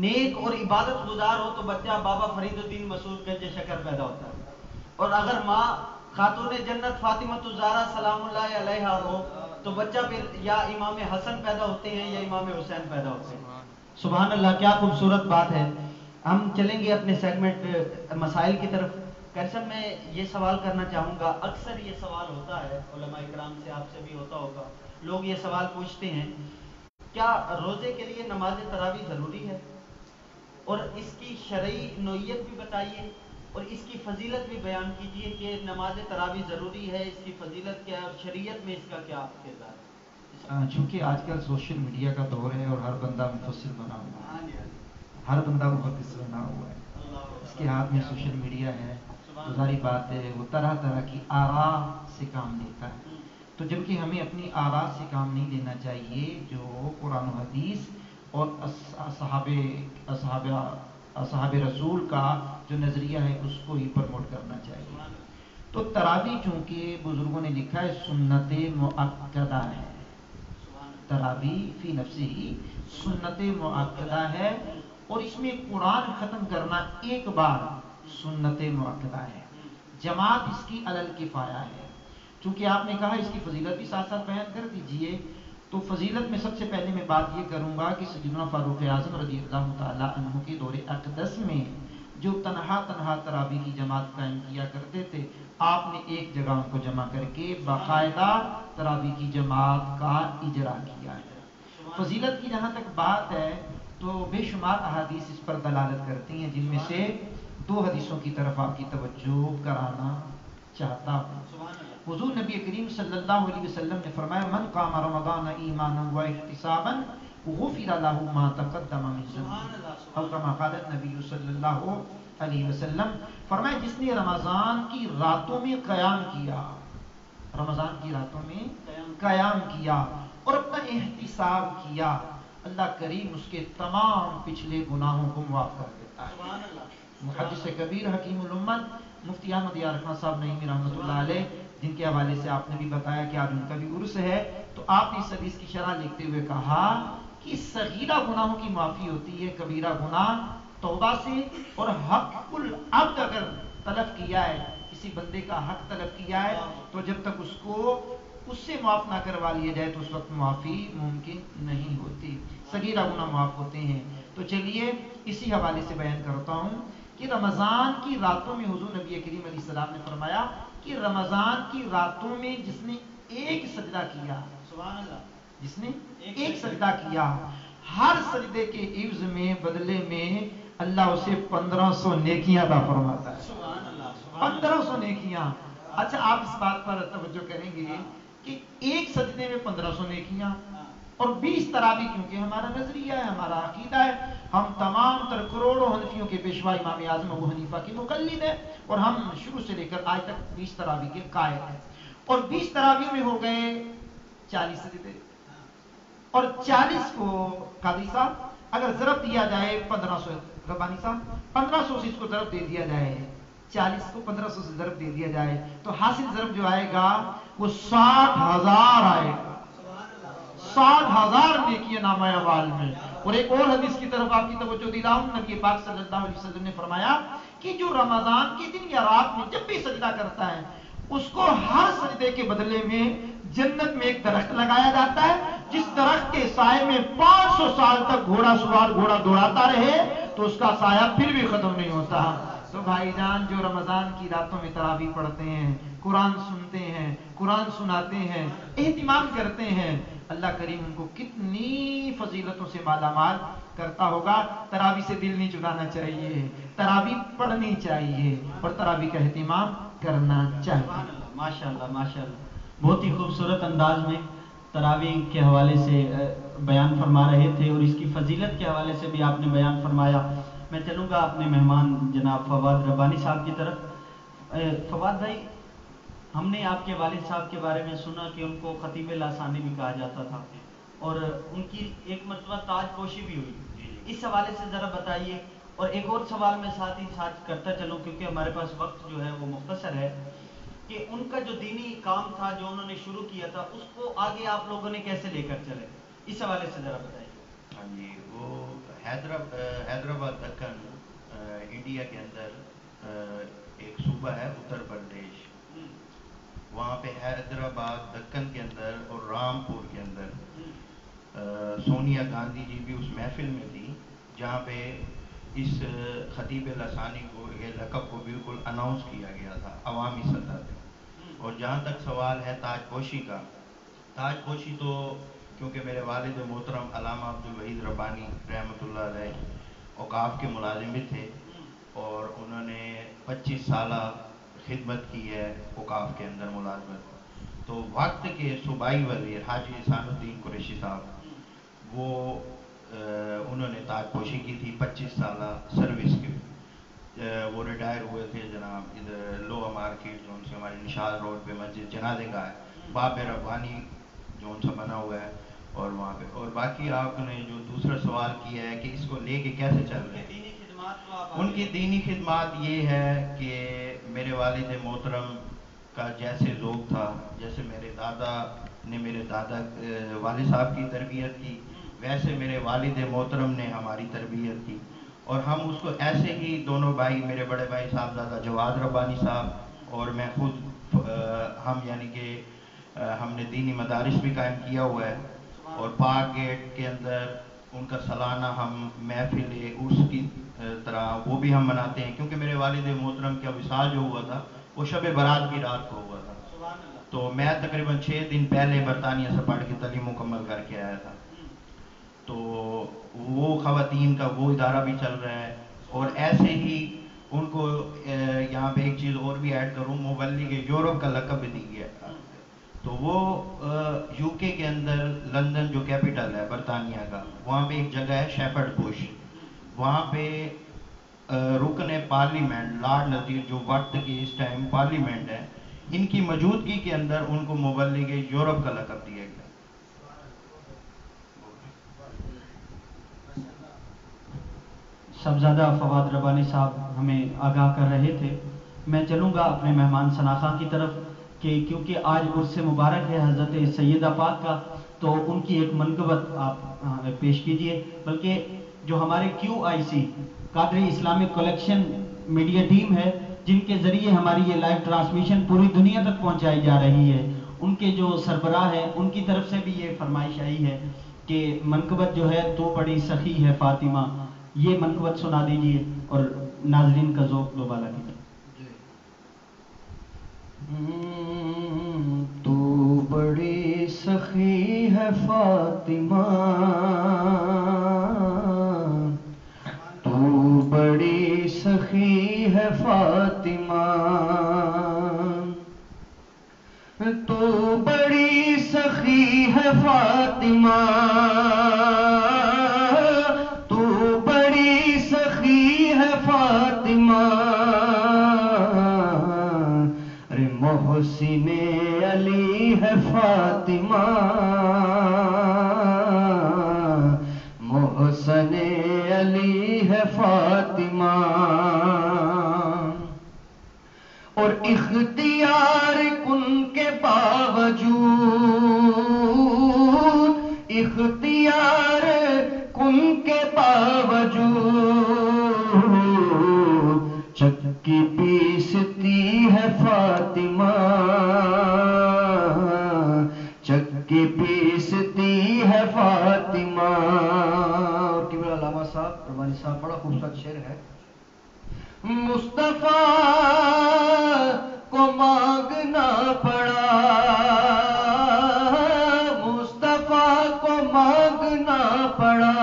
F: نیک اور عبادت گزار ہو تو بچہ بابا فرید الدین مسعود گنج شکر پیدا ہوتا ہے، اور اگر ماں خاتون جنت فاطمہ الزہرا سلام اللہ علیہا ہو تو بچہ پھر یا امام حسن پیدا ہوتے ہیں یا امام حسین پیدا ہوتے ہیں۔ سبحان اللہ، کیا خوبصورت بات ہے۔ ہم چلیں گے اپنے سیگمنٹ مسائل کی طرف۔ قاری صاحب میں یہ سوال کرنا چاہوں گا، اکثر یہ سوال ہوتا ہے علماء کرام سے، آپ سے بھی ہوتا ہوگا، لوگ یہ سوال پوچھتے ہیں کیا روزے کے لیے نماز تراویح ضروری ہے، اور اس کی شرعی نوعیت بھی بتائیے اور اس کی فضیلت بھی بیان کیجئے کہ نماز تراویح ضروری ہے، اس کی فضیلت کیا ہے اور شریعت میں اس کا کیا کردار ہے؟
D: چونکہ آج کل سوشل میڈیا کا دور ہے اور ہر بندہ مفسر بنا ہوا ہے، ہر بندہ محدث بنا ہوا ہے، اس کے ہاتھ میں سوشل میڈیا ہے، تو ظاہری بات ہے وہ طرح طرح کی آراء سے کام لیتا ہے۔ تو جبکہ ہمیں اپنی آراء سے کام نہیں لینا چاہیے، جو قرآن و حدیث اور اصحاب رسول کا جو نظریہ ہے اس کو ہی پروموٹ کرنا چاہیے۔ تو تراویح چونکہ بزرگوں نے لکھا ہے سنت مؤکدہ ہے، تراویح فی نفسی ہی سنت مؤکدہ ہے، اور اس میں قرآن ختم کرنا ایک بار سنت مؤکدہ ہے، جماعت اس کی علی الکفایہ ہے۔ چونکہ آپ نے کہا اس کی فضیلت بھی ساتھ ساتھ بیان کر دیجئے، تو فضیلت میں سب سے پہلے میں بات یہ کروں گا کہ سیدنا فاروق اعظم رضی اللہ تعالی عنہ کے دور اقدس میں جو تنہا تراویح کی جماعت قائم کیا کرتے تھے، آپ نے ایک جگہ ان کو جمع کر کے باقاعدہ تراویح کی جماعت کا اجرا کیا ہے۔ فضیلت کی جہاں تک بات ہے تو بے شمار احادیث اس پر دلالت کرتی ہیں، جن میں سے 2 حدیثوں کی طرف آپ کی توجہ کرانا چاہتا ہوں۔ حضور نبی کریم صلی اللہ علیہ وسلم نے فرمایا من قام رمضان ایمانا و احتسابا غفر له ما تقدم من ذنبه، او کما قال النبی صلی اللہ علیہ وسلم، فرمایا جس نے رمضان کی راتوں میں قیام کیا، رمضان کی راتوں میں قیام کیا اور اپنا احتساب کیا، اللہ کریم اس کے تمام پچھلے گناہوں کو معاف کر دیتا ہے۔ محدث کبیر حکیم الامت مفتی احمد یار خان صاحب نعیمی رحمۃ اللہ علیہ، جن کے حوالے سے آپ نے بھی بتایا کہ آج ان کا بھی عرس ہے، تو آپ نے اس حدیث کی شرح لکھتے ہوئے کہا کہ صغیرہ گناہوں کی معافی ہوتی ہے، کبیرہ گناہ توبہ سے، اور حق العبد اگر طلب کیا ہے، کسی بندے کا حق طلب کیا ہے، تو جب تک اس کو اس سے معاف نہ کروا لیا جائے تو اس وقت معافی ممکن نہیں ہوتی، صغیرہ گناہ معاف ہوتے ہیں۔ تو چلیے اسی حوالے سے بیان کرتا ہوں کہ رمضان کی راتوں میں حضور نبی کریم علیہ السلام نے فرمایا کہ رمضان کی راتوں میں جس نے ایک سجدہ کیا، جس نے ایک سجدہ کیا، ہر سجدے کے عوض میں بدلے میں اللہ اسے 1500 نیکیاں عطا فرماتا ہے، 1500 نیکیاں۔ اچھا آپ اس بات پر توجہ کریں گے کہ ایک سجدے میں 1500 نیکیاں اور 20 تراویح، کیونکہ ہمارا نظریہ ہے، ہمارا عقیدہ ہے، ہم تمام تر کروڑوں حنفیوں کے پیشوا امام اعظم ابو حنیفہ کے مقلد ہیں، اور ہم شروع سے لے کر آج تک 20 تراویح کے قائل ہیں، اور 20 تراویح میں ہو گئے 40 سجدے، اور 40 کو قاضی صاحب اگر ضرب دیا جائے 1500، ربانی صاحب 1500 سے اس کو ضرب دے دیا جائے، 40 کو 1500 سے ضرب دے دیا جائے تو حاصل ضرب جو آئے گا وہ 60,000 آئے گا، 60,000 نیکیاں نامہ اعمال میں۔ اور ایک اور حدیث کی طرف آپ کی توجہ دلاؤں، نبی پاک صلی اللہ علیہ وسلم نے فرمایا کہ جو رمضان کے دن یا رات میں جب بھی سجدہ کرتا ہے اس کو ہر سجدے کے بدلے میں جنت میں ایک درخت لگایا جاتا ہے، جس درخت کے سائے میں 500 سال تک گھوڑا سوار گھوڑا دوڑاتا رہے تو اس کا سایہ پھر بھی ختم نہیں ہوتا۔ تو بھائی جان جو رمضان کی راتوں میں تراویح پڑھتے ہیں، قرآن سنتے ہیں، قرآن سناتے ہیں، اہتمام کرتے ہیں، اللہ کریم ان کو کتنی فضیلتوں سے مالا مال کرتا ہوگا۔ تراویح سے دل نہیں چکانا چاہیے، تراویح پڑھنی چاہیے اور تراویح کا اہتمام کرنا چاہیے۔
F: ماشاءاللہ ماشاءاللہ، بہت ہی خوبصورت انداز میں تراویح کے حوالے سے بیان فرما رہے تھے اور اس کی فضیلت کے حوالے سے بھی آپ نے بیان فرمایا۔ میں چلوں گا اپنے مہمان جناب فواد ربانی صاحب کی طرف۔ فواد بھائی، ہم نے آپ کے والد صاحب کے بارے میں سنا کہ ان کو خطیب لاسانی بھی کہا جاتا تھا اور ان کی ایک مرتبہ تاج پوشی بھی ہوئی، اس حوالے سے ذرا بتائیے۔ اور ایک اور سوال میں ساتھ ہی ساتھ کرتا چلوں کیونکہ ہمارے پاس وقت جو ہے وہ مختصر ہے، کہ ان کا جو دینی کام تھا جو انہوں نے شروع کیا تھا اس کو آگے آپ لوگوں نے کیسے لے کر چلے، اس حوالے سے ذرا بتائیے.
E: ہاں جی، وہ حیدرآباد دکن انڈیا کے اندر ایک صوبہ ہے اتر پردیش. وہاں پہ حیدرآباد دکن کے اندر اور رامپور کے اندر سونیا گاندھی جی بھی اس محفل میں تھی جہاں پہ اس خطیب لسانی کو یہ لقب کو بالکل اناؤنس کیا گیا تھا عوامی سطح پہ. اور جہاں تک سوال ہے تاج پوشی کا، تاج پوشی تو کیونکہ میرے والد محترم علامہ عبدالوحید ربانی رحمۃ اللہ علیہ اوقاف کے ملازم بھی تھے اور انہوں نے 25 سالہ خدمت کی ہے اوقاف کے اندر ملازمت. تو وقت کے صوبائی وزیر حاجی احسان الدین قریشی صاحب وہ انہوں نے تاج پوشی کی تھی 25 سالہ سروس کی. وہ ریٹائر ہوئے تھے جناب ادھر لوہ مارکیٹ جو ان سے ہمارے نشاد روڈ پہ مسجد جنازے کا ہے باب ربانی جو ان سے بنا ہوا ہے اور وہاں پہ. اور باقی آپ نے جو دوسرا سوال کیا ہے کہ اس کو لے کے کیسے چل رہے ہیں، ان کی دینی خدمات یہ ہے کہ میرے والد محترم کا جیسے ذوق تھا، جیسے میرے دادا نے میرے دادا والد صاحب کی تربیت کی، ویسے میرے والد محترم نے ہماری تربیت کی. اور ہم اس کو ایسے ہی دونوں بھائی، میرے بڑے بھائی صاحبزادہ جواد ربانی صاحب اور میں خود ہم یعنی کہ ہم نے دینی مدارس بھی قائم کیا ہوا ہے. اور پاک گیٹ کے اندر ان کا سالانہ ہم محفل عرس کی طرح وہ بھی ہم مناتے ہیں کیونکہ میرے والد محترم کا وصال جو ہوا تھا وہ شب برات کی رات کو ہوا تھا. تو میں تقریباً 6 دن پہلے برطانیہ سے پڑھ کے تعلیم مکمل کر کے آیا تھا. تو وہ خواتین کا وہ ادارہ بھی چل رہا ہے. اور ایسے ہی ان کو یہاں پہ ایک چیز اور بھی ایڈ کروں، مبلغ یورپ کا لقب بھی دی گیا. تو وہ یو کے اندر لندن جو کیپٹل ہے برطانیہ کا، وہاں پہ ایک جگہ ہے شیپرڈ بش، وہاں پہ رکن پارلیمنٹ لارڈ نذیر جو وقت کی اس ٹائم پارلیمنٹ ہے، ان کی موجودگی کے اندر ان کو مبلغ یورپ کا لقب دیا گیا.
A: صاحبزادہ فواد ربانی صاحب ہمیں آگاہ کر رہے تھے. میں چلوں گا اپنے مہمان شناخواں کی طرف کہ کیونکہ آج عرس مبارک ہے حضرت سیدہ پاک کا، تو ان کی ایک منقبت آپ پیش کیجئے. بلکہ جو ہمارے QIC Qadri Islamic collection media team ہے، جن کے ذریعے ہماری یہ لائیو ٹرانسمیشن پوری دنیا تک پہنچائی جا رہی ہے، ان کے جو سربراہ ہیں ان کی طرف سے بھی یہ فرمائش آئی ہے کہ منقبت جو ہے تو بڑی سخی ہے فاطمہ، یہ منقبت سنا دیجئے اور ناظرین کا ذوق دوبالا کیجئے.
C: تو بڑی سخی ہے فاطمہ، تو بڑی سخی ہے فاطمہ، تو بڑی سخی ہے فاطمہ، تو بڑی سخی ہے فاطمہ، محسن علی ہے فاطمہ، محسن علی ہے فاطمہ. اور اختیار کن کے باوجود، اختیار کن کے باوجود چکی پیستی ہے فاطمہ، چکی پیستی ہے فاطمہ. اور کبھی علامہ صاحب ربانی صاحب بڑا خوبصورت شعر ہے. مصطفیٰ کو مانگنا پڑا، مصطفیٰ کو مانگنا پڑا،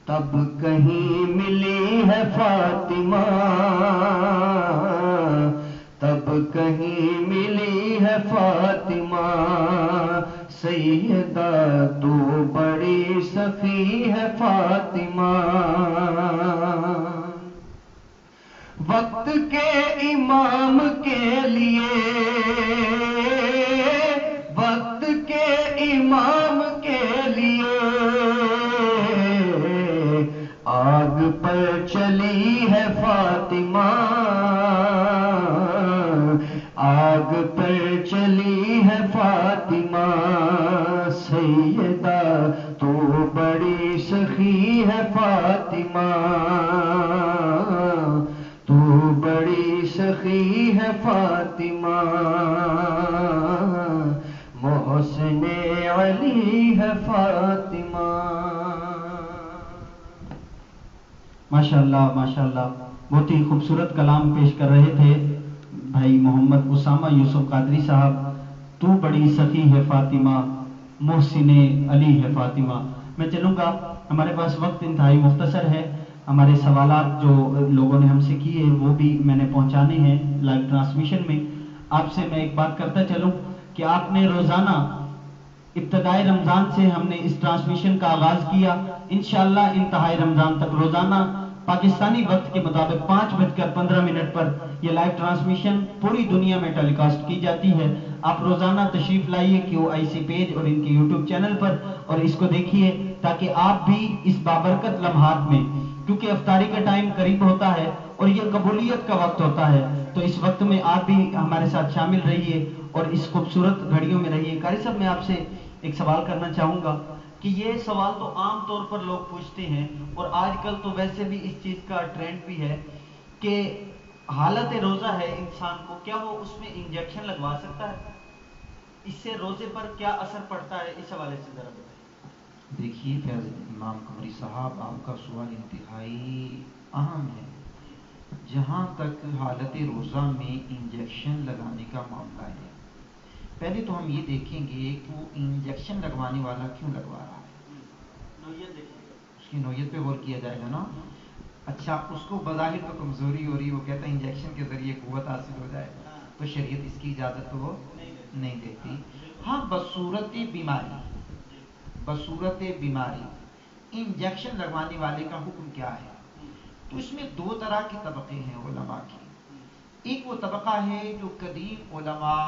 C: تب کہیں ملی ہے فاطمہ، تب کہیں ملی ہے فاطمہ. سیدہ تو بڑی سخی ہے فاطمہ، وقت کے امام کے لیے، وقت کے امام کے لیے آگ پر چلی ہے فاطمہ، آگ پر چلی ہے فاطمہ. سیدہ تو بڑی سخی ہے فاطمہ، تو بڑی سخی ہے فاطمہ، محسن علی ہے فاطمہ۔
A: ماشاءاللہ ماشاءاللہ، بہت ہی خوبصورت کلام پیش کر رہے تھے بھائی محمد اسامہ یوسف قادری صاحب۔ تو بڑی سخی ہے فاطمہ، محسن علی ہے فاطمہ۔ میں چلوں گا، ہمارے پاس وقت انتہائی مختصر ہے، ہمارے سوالات جو لوگوں نے ہم سے کیے وہ بھی میں نے پہنچانے ہیں لائیو ٹرانسمیشن میں۔ آپ سے میں ایک بات کرتا چلوں کہ آپ نے روزانہ ابتدائے رمضان سے ہم نے اس ٹرانسمیشن کا آغاز کیا، انشاءاللہ انتہائی رمضان تک روزانہ پاکستانی وقت کے مطابق 5:15 پر یہ لائیو ٹرانسمیشن پوری دنیا میں ٹیلی کاسٹ کی جاتی ہے۔ آپ روزانہ تشریف لائیے QIC پیج اور ان کے یوٹیوب چینل پر اور اس کو دیکھیے تاکہ آپ بھی اس بابرکت لمحات میں، کیونکہ افطاری کا ٹائم قریب ہوتا ہے اور یہ قبولیت کا وقت ہوتا ہے، تو اس وقت میں آپ بھی ہمارے ساتھ شامل رہیے اور اس خوبصورت گھڑیوں میں رہیے۔ قاری صاحب، میں آپ سے ایک سوال کرنا چاہوں گا
F: کہ یہ سوال تو عام طور پر لوگ پوچھتے ہیں، اور آج کل تو ویسے بھی اس چیز کا ٹرینڈ بھی ہے کہ حالت روزہ ہے انسان کو، کیا وہ اس میں انجیکشن لگوا سکتا ہے؟ اس سے روزے پر کیا اثر پڑتا ہے؟ اس حوالے سے ذرا بتائیں۔
D: دیکھیے فیض امام قمری صاحب، آپ کا سوال انتہائی اہم ہے۔ جہاں تک حالت روزہ میں انجیکشن لگانے کا معاملہ ہے، پہلے تو ہم یہ دیکھیں گے کہ وہ انجیکشن لگوانے والا کیوں لگوا رہا ہے،
F: نوعیت دیکھیں گے،
D: اس کی نوعیت پہ غور کیا جائے گا نا۔ اچھا، اس کو بظاہر تو کمزوری ہو رہی ہے، وہ کہتا ہے انجیکشن کے ذریعے قوت حاصل ہو جائے، تو شریعت اس کی اجازت تو نہیں دیتی۔ ہاں، بصورت بیماری انجیکشن لگوانے والے کا حکم کیا ہے؟ تو اس میں دو طرح کے طبقے ہیں علماء کی۔ ایک وہ طبقہ ہے جو قدیم علماء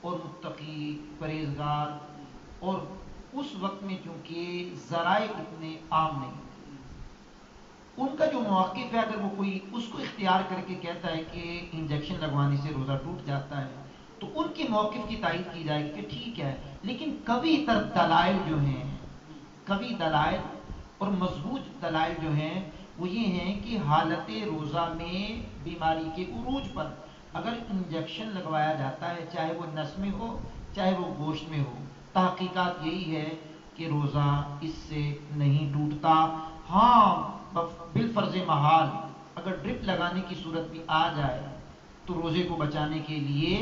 D: اور متقی پرہیزگار، اور اس وقت میں چونکہ ذرائع اتنے عام نہیں، ان کا جو موقف ہے، اگر وہ کوئی اس کو اختیار کر کے کہتا ہے کہ انجیکشن لگوانے سے روزہ ٹوٹ جاتا ہے، تو ان کے موقف کی تائید کی جائے گی کہ ٹھیک ہے، لیکن قوی تر دلائل جو ہیں، قوی دلائل اور مضبوط دلائل جو ہیں وہ یہ ہیں کہ حالت روزہ میں بیماری کے عروج پر اگر انجیکشن لگوایا جاتا ہے، چاہے وہ نس میں ہو چاہے وہ گوشت میں ہو، تحقیقات یہی ہے کہ روزہ اس سے نہیں ٹوٹتا۔ ہاں، بالفرض محال اگر ڈرپ لگانے کی صورت بھی آ جائے تو روزے کو بچانے کے لیے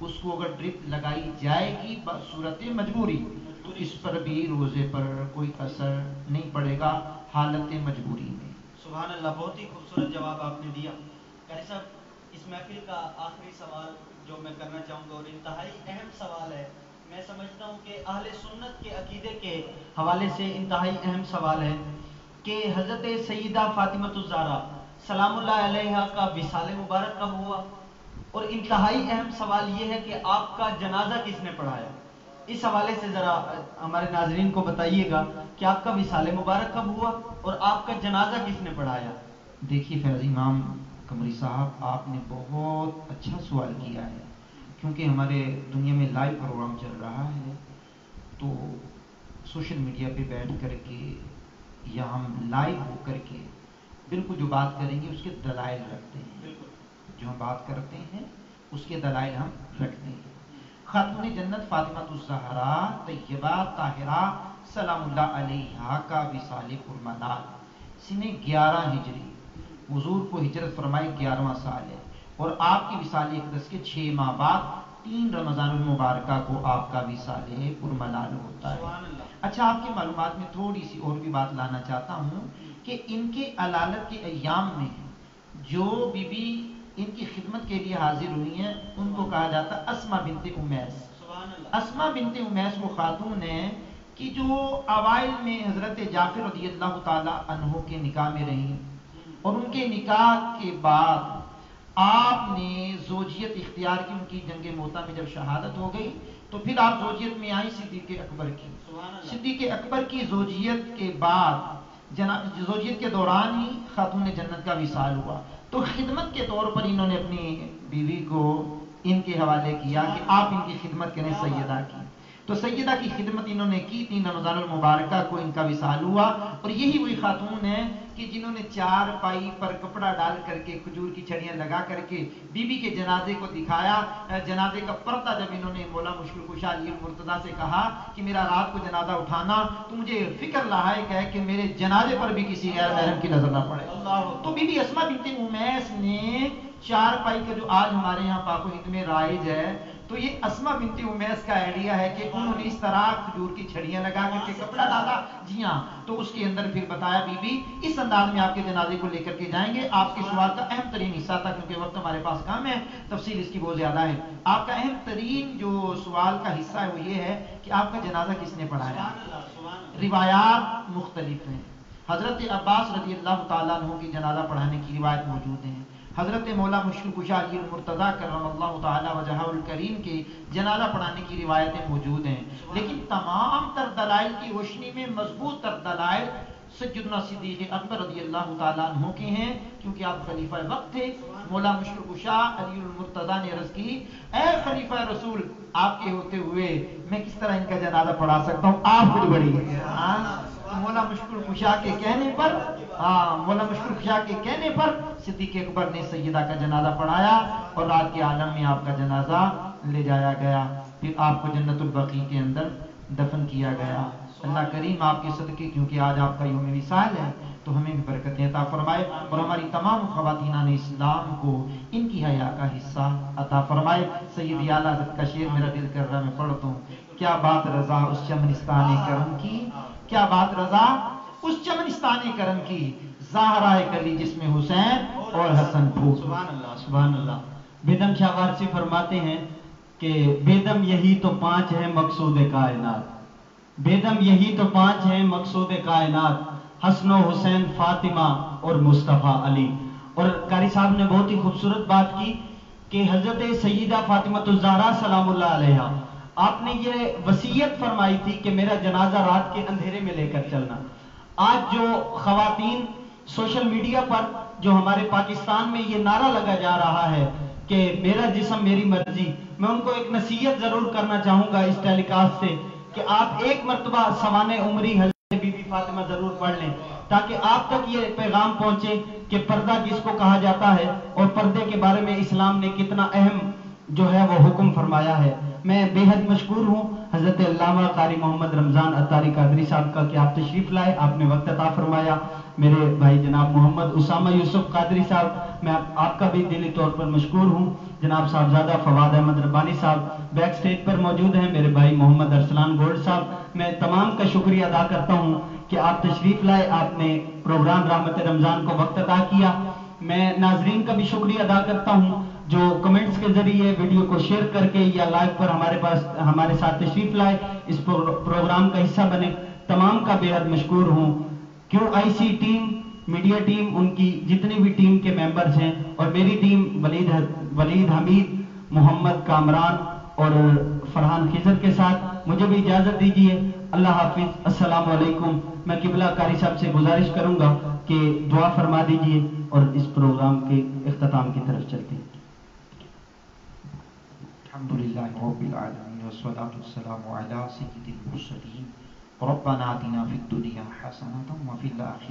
D: اس کو اگر ڈرپ لگائی جائے گی بصورت مجبوری، تو اس پر بھی روزے پر کوئی اثر نہیں پڑے گا حالت مجبوری میں۔
F: سبحان اللہ، بہت ہی خوبصورت جواب آپ نے دیا۔ قاری صاحب، اس محفل کا آخری سوال جو میں کرنا چاہوں گا اور انتہائی اہم سوال ہے، میں سمجھتا ہوں کہ اہل سنت کے عقیدے کے حوالے سے انتہائی اہم سوال ہے کہ حضرت سیدہ فاطمۃ الزہرا سلام اللہ علیہا کا وصال مبارک کب ہوا، اور انتہائی اہم سوال یہ ہے کہ آپ کا جنازہ کس نے پڑھایا؟ اس حوالے سے ذرا ہمارے ناظرین کو بتائیے گا کہ آپ کا وصال مبارک کب ہوا اور آپ کا جنازہ کس نے پڑھایا؟
D: دیکھیے فیض امام قمری صاحب، آپ نے بہت اچھا سوال کیا ہے، کیونکہ ہمارے دنیا میں لائیو پروگرام چل رہا ہے، تو سوشل میڈیا پہ بیٹھ کر کے یا ہم لائیو ہو کر کے بالکل جو بات کریں گے اس کے دلائل رکھتے ہیں، جو ہم بات کرتے ہیں اس کے دلائل ہم رکھتے ہیں۔ خاتون جنت فاطمۃ الزہرا طیبہ طاہرہ سلام اللہ علیہا کا وصال پرمنال سنہ 11 ہجری، حضور کو ہجرت فرمائی 11واں سال ہے، اور آپ کی وصال اقدس کے 6 ماہ بعد 3 رمضان المبارکہ کو آپ کا وصال پرمنال ہوتا ہے۔ اچھا، آپ کی معلومات میں تھوڑی سی اور بھی بات لانا چاہتا ہوں کہ ان کے علالت کے ایام میں جو بی بی ان کی خدمت کے لیے حاضر ہوئی ہیں ان کو کہا جاتا ہے اسما بنت امیس۔ اسما بنت امیس وہ خاتون ہیں کہ جو اوائل میں حضرت جعفر رضی اللہ تعالی عنہ کے نکاح میں رہیں، اور ان کے نکاح کے بعد آپ نے زوجیت اختیار کی، ان کی جنگ موتا میں جب شہادت ہو گئی تو پھر آپ زوجیت میں آئی صدیق اکبر کی۔ صدیق اکبر کی زوجیت کے بعد زوجیت کے دوران ہی خاتون جنت کا وصال ہوا، تو خدمت کے طور پر انہوں نے اپنی بیوی کو ان کے حوالے کیا کہ آپ ان کی خدمت کریں سیدہ کی۔ تو سیدہ کی خدمت انہوں نے کی تھی، رمضان المبارکہ کو ان کا وصال ہوا، اور یہی وہی خاتون ہیں کہ جنہوں نے چار پائی پر کپڑا ڈال کر کے کھجور کی چھڑیاں لگا کر کے بی بی کے جنازے کو دکھایا. جنازے کا پردہ جب انہوں نے مولا مشکل کشا علی المرتضیٰ سے کہا کہ میرا رات کو جنازہ اٹھانا، تو مجھے فکر لاحق ہے کہ میرے جنازے پر بھی کسی غیر محرم کی نظر نہ پڑے. تو بی بی اسما بنت امیس نے چار پائی کا جو آج ہمارے یہاں پاک و ہند میں رائج ہے، تو یہ اسما بنت امیس کا آئیڈیا ہے کہ انہوں نے اس طرح کھجور کی چھڑیاں لگا کر کے کپڑا ڈالا. جی ہاں، تو اس کے اندر پھر بتایا بی بی اس انداز میں آپ کے جنازے کو لے کر کے جائیں گے. آپ کے سوال کا اہم ترین حصہ تھا، کیونکہ وقت ہمارے پاس کم ہے، تفصیل اس کی بہت زیادہ ہے. آپ کا اہم ترین جو سوال کا حصہ ہے وہ یہ ہے کہ آپ کا جنازہ کس نے پڑھایا. روایات مختلف ہیں. حضرت عباس رضی اللہ تعالیٰ عنہ کی جنازہ پڑھانے کی روایت موجود ہیں. حضرت مولا مشکل کشا علی المرتضیٰ کرم اللہ تعالیٰ وجہہ الکریم کے جنازہ پڑھانے کی روایتیں موجود ہیں. لیکن تمام تر دلائل کی روشنی میں مضبوط تر دلائل سیدنا صدیق اکبر رضی اللہ تعالیٰ عنہ کے ہیں، کیونکہ آپ خلیفہ وقت تھے. مولا مشکل کشا علی المرتضیٰ نے عرض کی، اے خلیفہ رسول، آپ کے ہوتے ہوئے میں کس طرح ان کا جنازہ پڑھا سکتا ہوں، آپ خود بڑی. مولا مشکل کشا کے کہنے پر مولا مشکل کشا کے کہنے پر صدیق اکبر نے سیدہ کا جنازہ پڑھایا، اور رات کے عالم میں آپ کا جنازہ لے جایا گیا. پھر آپ کو جنت البقیع کے اندر دفن کیا گیا. اللہ کریم آپ کے صدقے، کیونکہ آج آپ کا یوم وصال ہے، تو ہمیں بھی برکتیں عطا فرمائے، اور ہماری تمام خواتین اسلام کو ان کی حیا کا حصہ عطا فرمائے. سید اعلیٰ حضرت کا شعر میرا دل کر رہا میں پڑھتا ہوں. کیا بات رضا اس چمنستان کرم کی، کیا بات رضا اس چمنستان کرم کی، زہرا کلی جس میں حسین اور حسن پھوٹ.
A: سبحان اللہ، سبحان اللہ. بیدم شاہ وارسی فرماتے ہیں کہ بیدم یہی تو پانچ ہے مقصود کائنات، بیدم یہی تو پانچ ہے مقصود کائنات، حسن و حسین، فاطمہ اور مصطفیٰ علی. اور قاری صاحب نے بہت ہی خوبصورت بات کی کہ حضرت سیدہ فاطمہ الزہرا سلام اللہ علیہا، آپ نے یہ وصیت فرمائی تھی کہ میرا جنازہ رات کے اندھیرے میں لے کر چلنا. آج جو خواتین سوشل میڈیا پر جو ہمارے پاکستان میں یہ نعرہ لگا جا رہا ہے کہ میرا جسم میری مرضی، میں ان کو ایک نصیحت ضرور کرنا چاہوں گا اس ٹیلی کاسٹ سے کہ آپ ایک مرتبہ سوانح عمری حضرت بی بی فاطمہ ضرور پڑھ لیں، تاکہ آپ تک یہ پیغام پہنچے کہ پردہ کس کو کہا جاتا ہے، اور پردے کے بارے میں اسلام نے کتنا اہم جو ہے وہ حکم فرمایا ہے. میں بے حد مشکور ہوں حضرت علامہ قاری محمد رمضان عطاری قادری صاحب کا کہ آپ تشریف لائے، آپ نے وقت عطا فرمایا. میرے بھائی جناب محمد اسامہ یوسف قادری صاحب، میں آپ کا بھی دلی طور پر مشکور ہوں. جناب صاحبزادہ فواد احمد ربانی صاحب بیک سٹیج پر موجود ہیں. میرے بھائی محمد ارسلان گولڈ صاحب، میں تمام کا شکریہ ادا کرتا ہوں کہ آپ تشریف لائے، آپ نے پروگرام رحمت رمضان کو وقت عطا کیا. میں ناظرین کا بھی شکریہ ادا کرتا ہوں جو کمنٹس کے ذریعے ویڈیو کو شیئر کر کے یا لائیو پر ہمارے ساتھ تشریف لائے، اس پروگرام کا حصہ بنے. تمام کا بے حد مشکور ہوں. کیوں آئی سی ٹیم، میڈیا ٹیم، ان کی جتنی بھی ٹیم کے ممبرز ہیں، اور میری ٹیم ولید حمید، محمد کامران اور فرحان خضر کے ساتھ، مجھے بھی اجازت دیجیے. اللہ حافظ، السلام علیکم. میں قبلہ قاری صاحب سے گزارش کروں گا کہ دعا فرما دیجیے اور اس پروگرام کے اختتام کی طرف چلتے ہیں.
D: الحمدللہ رب العالمین والصلاة والسلام علی سید المرسلین. ربنا آتنا فی الدنیا حسنة وفی الآخرة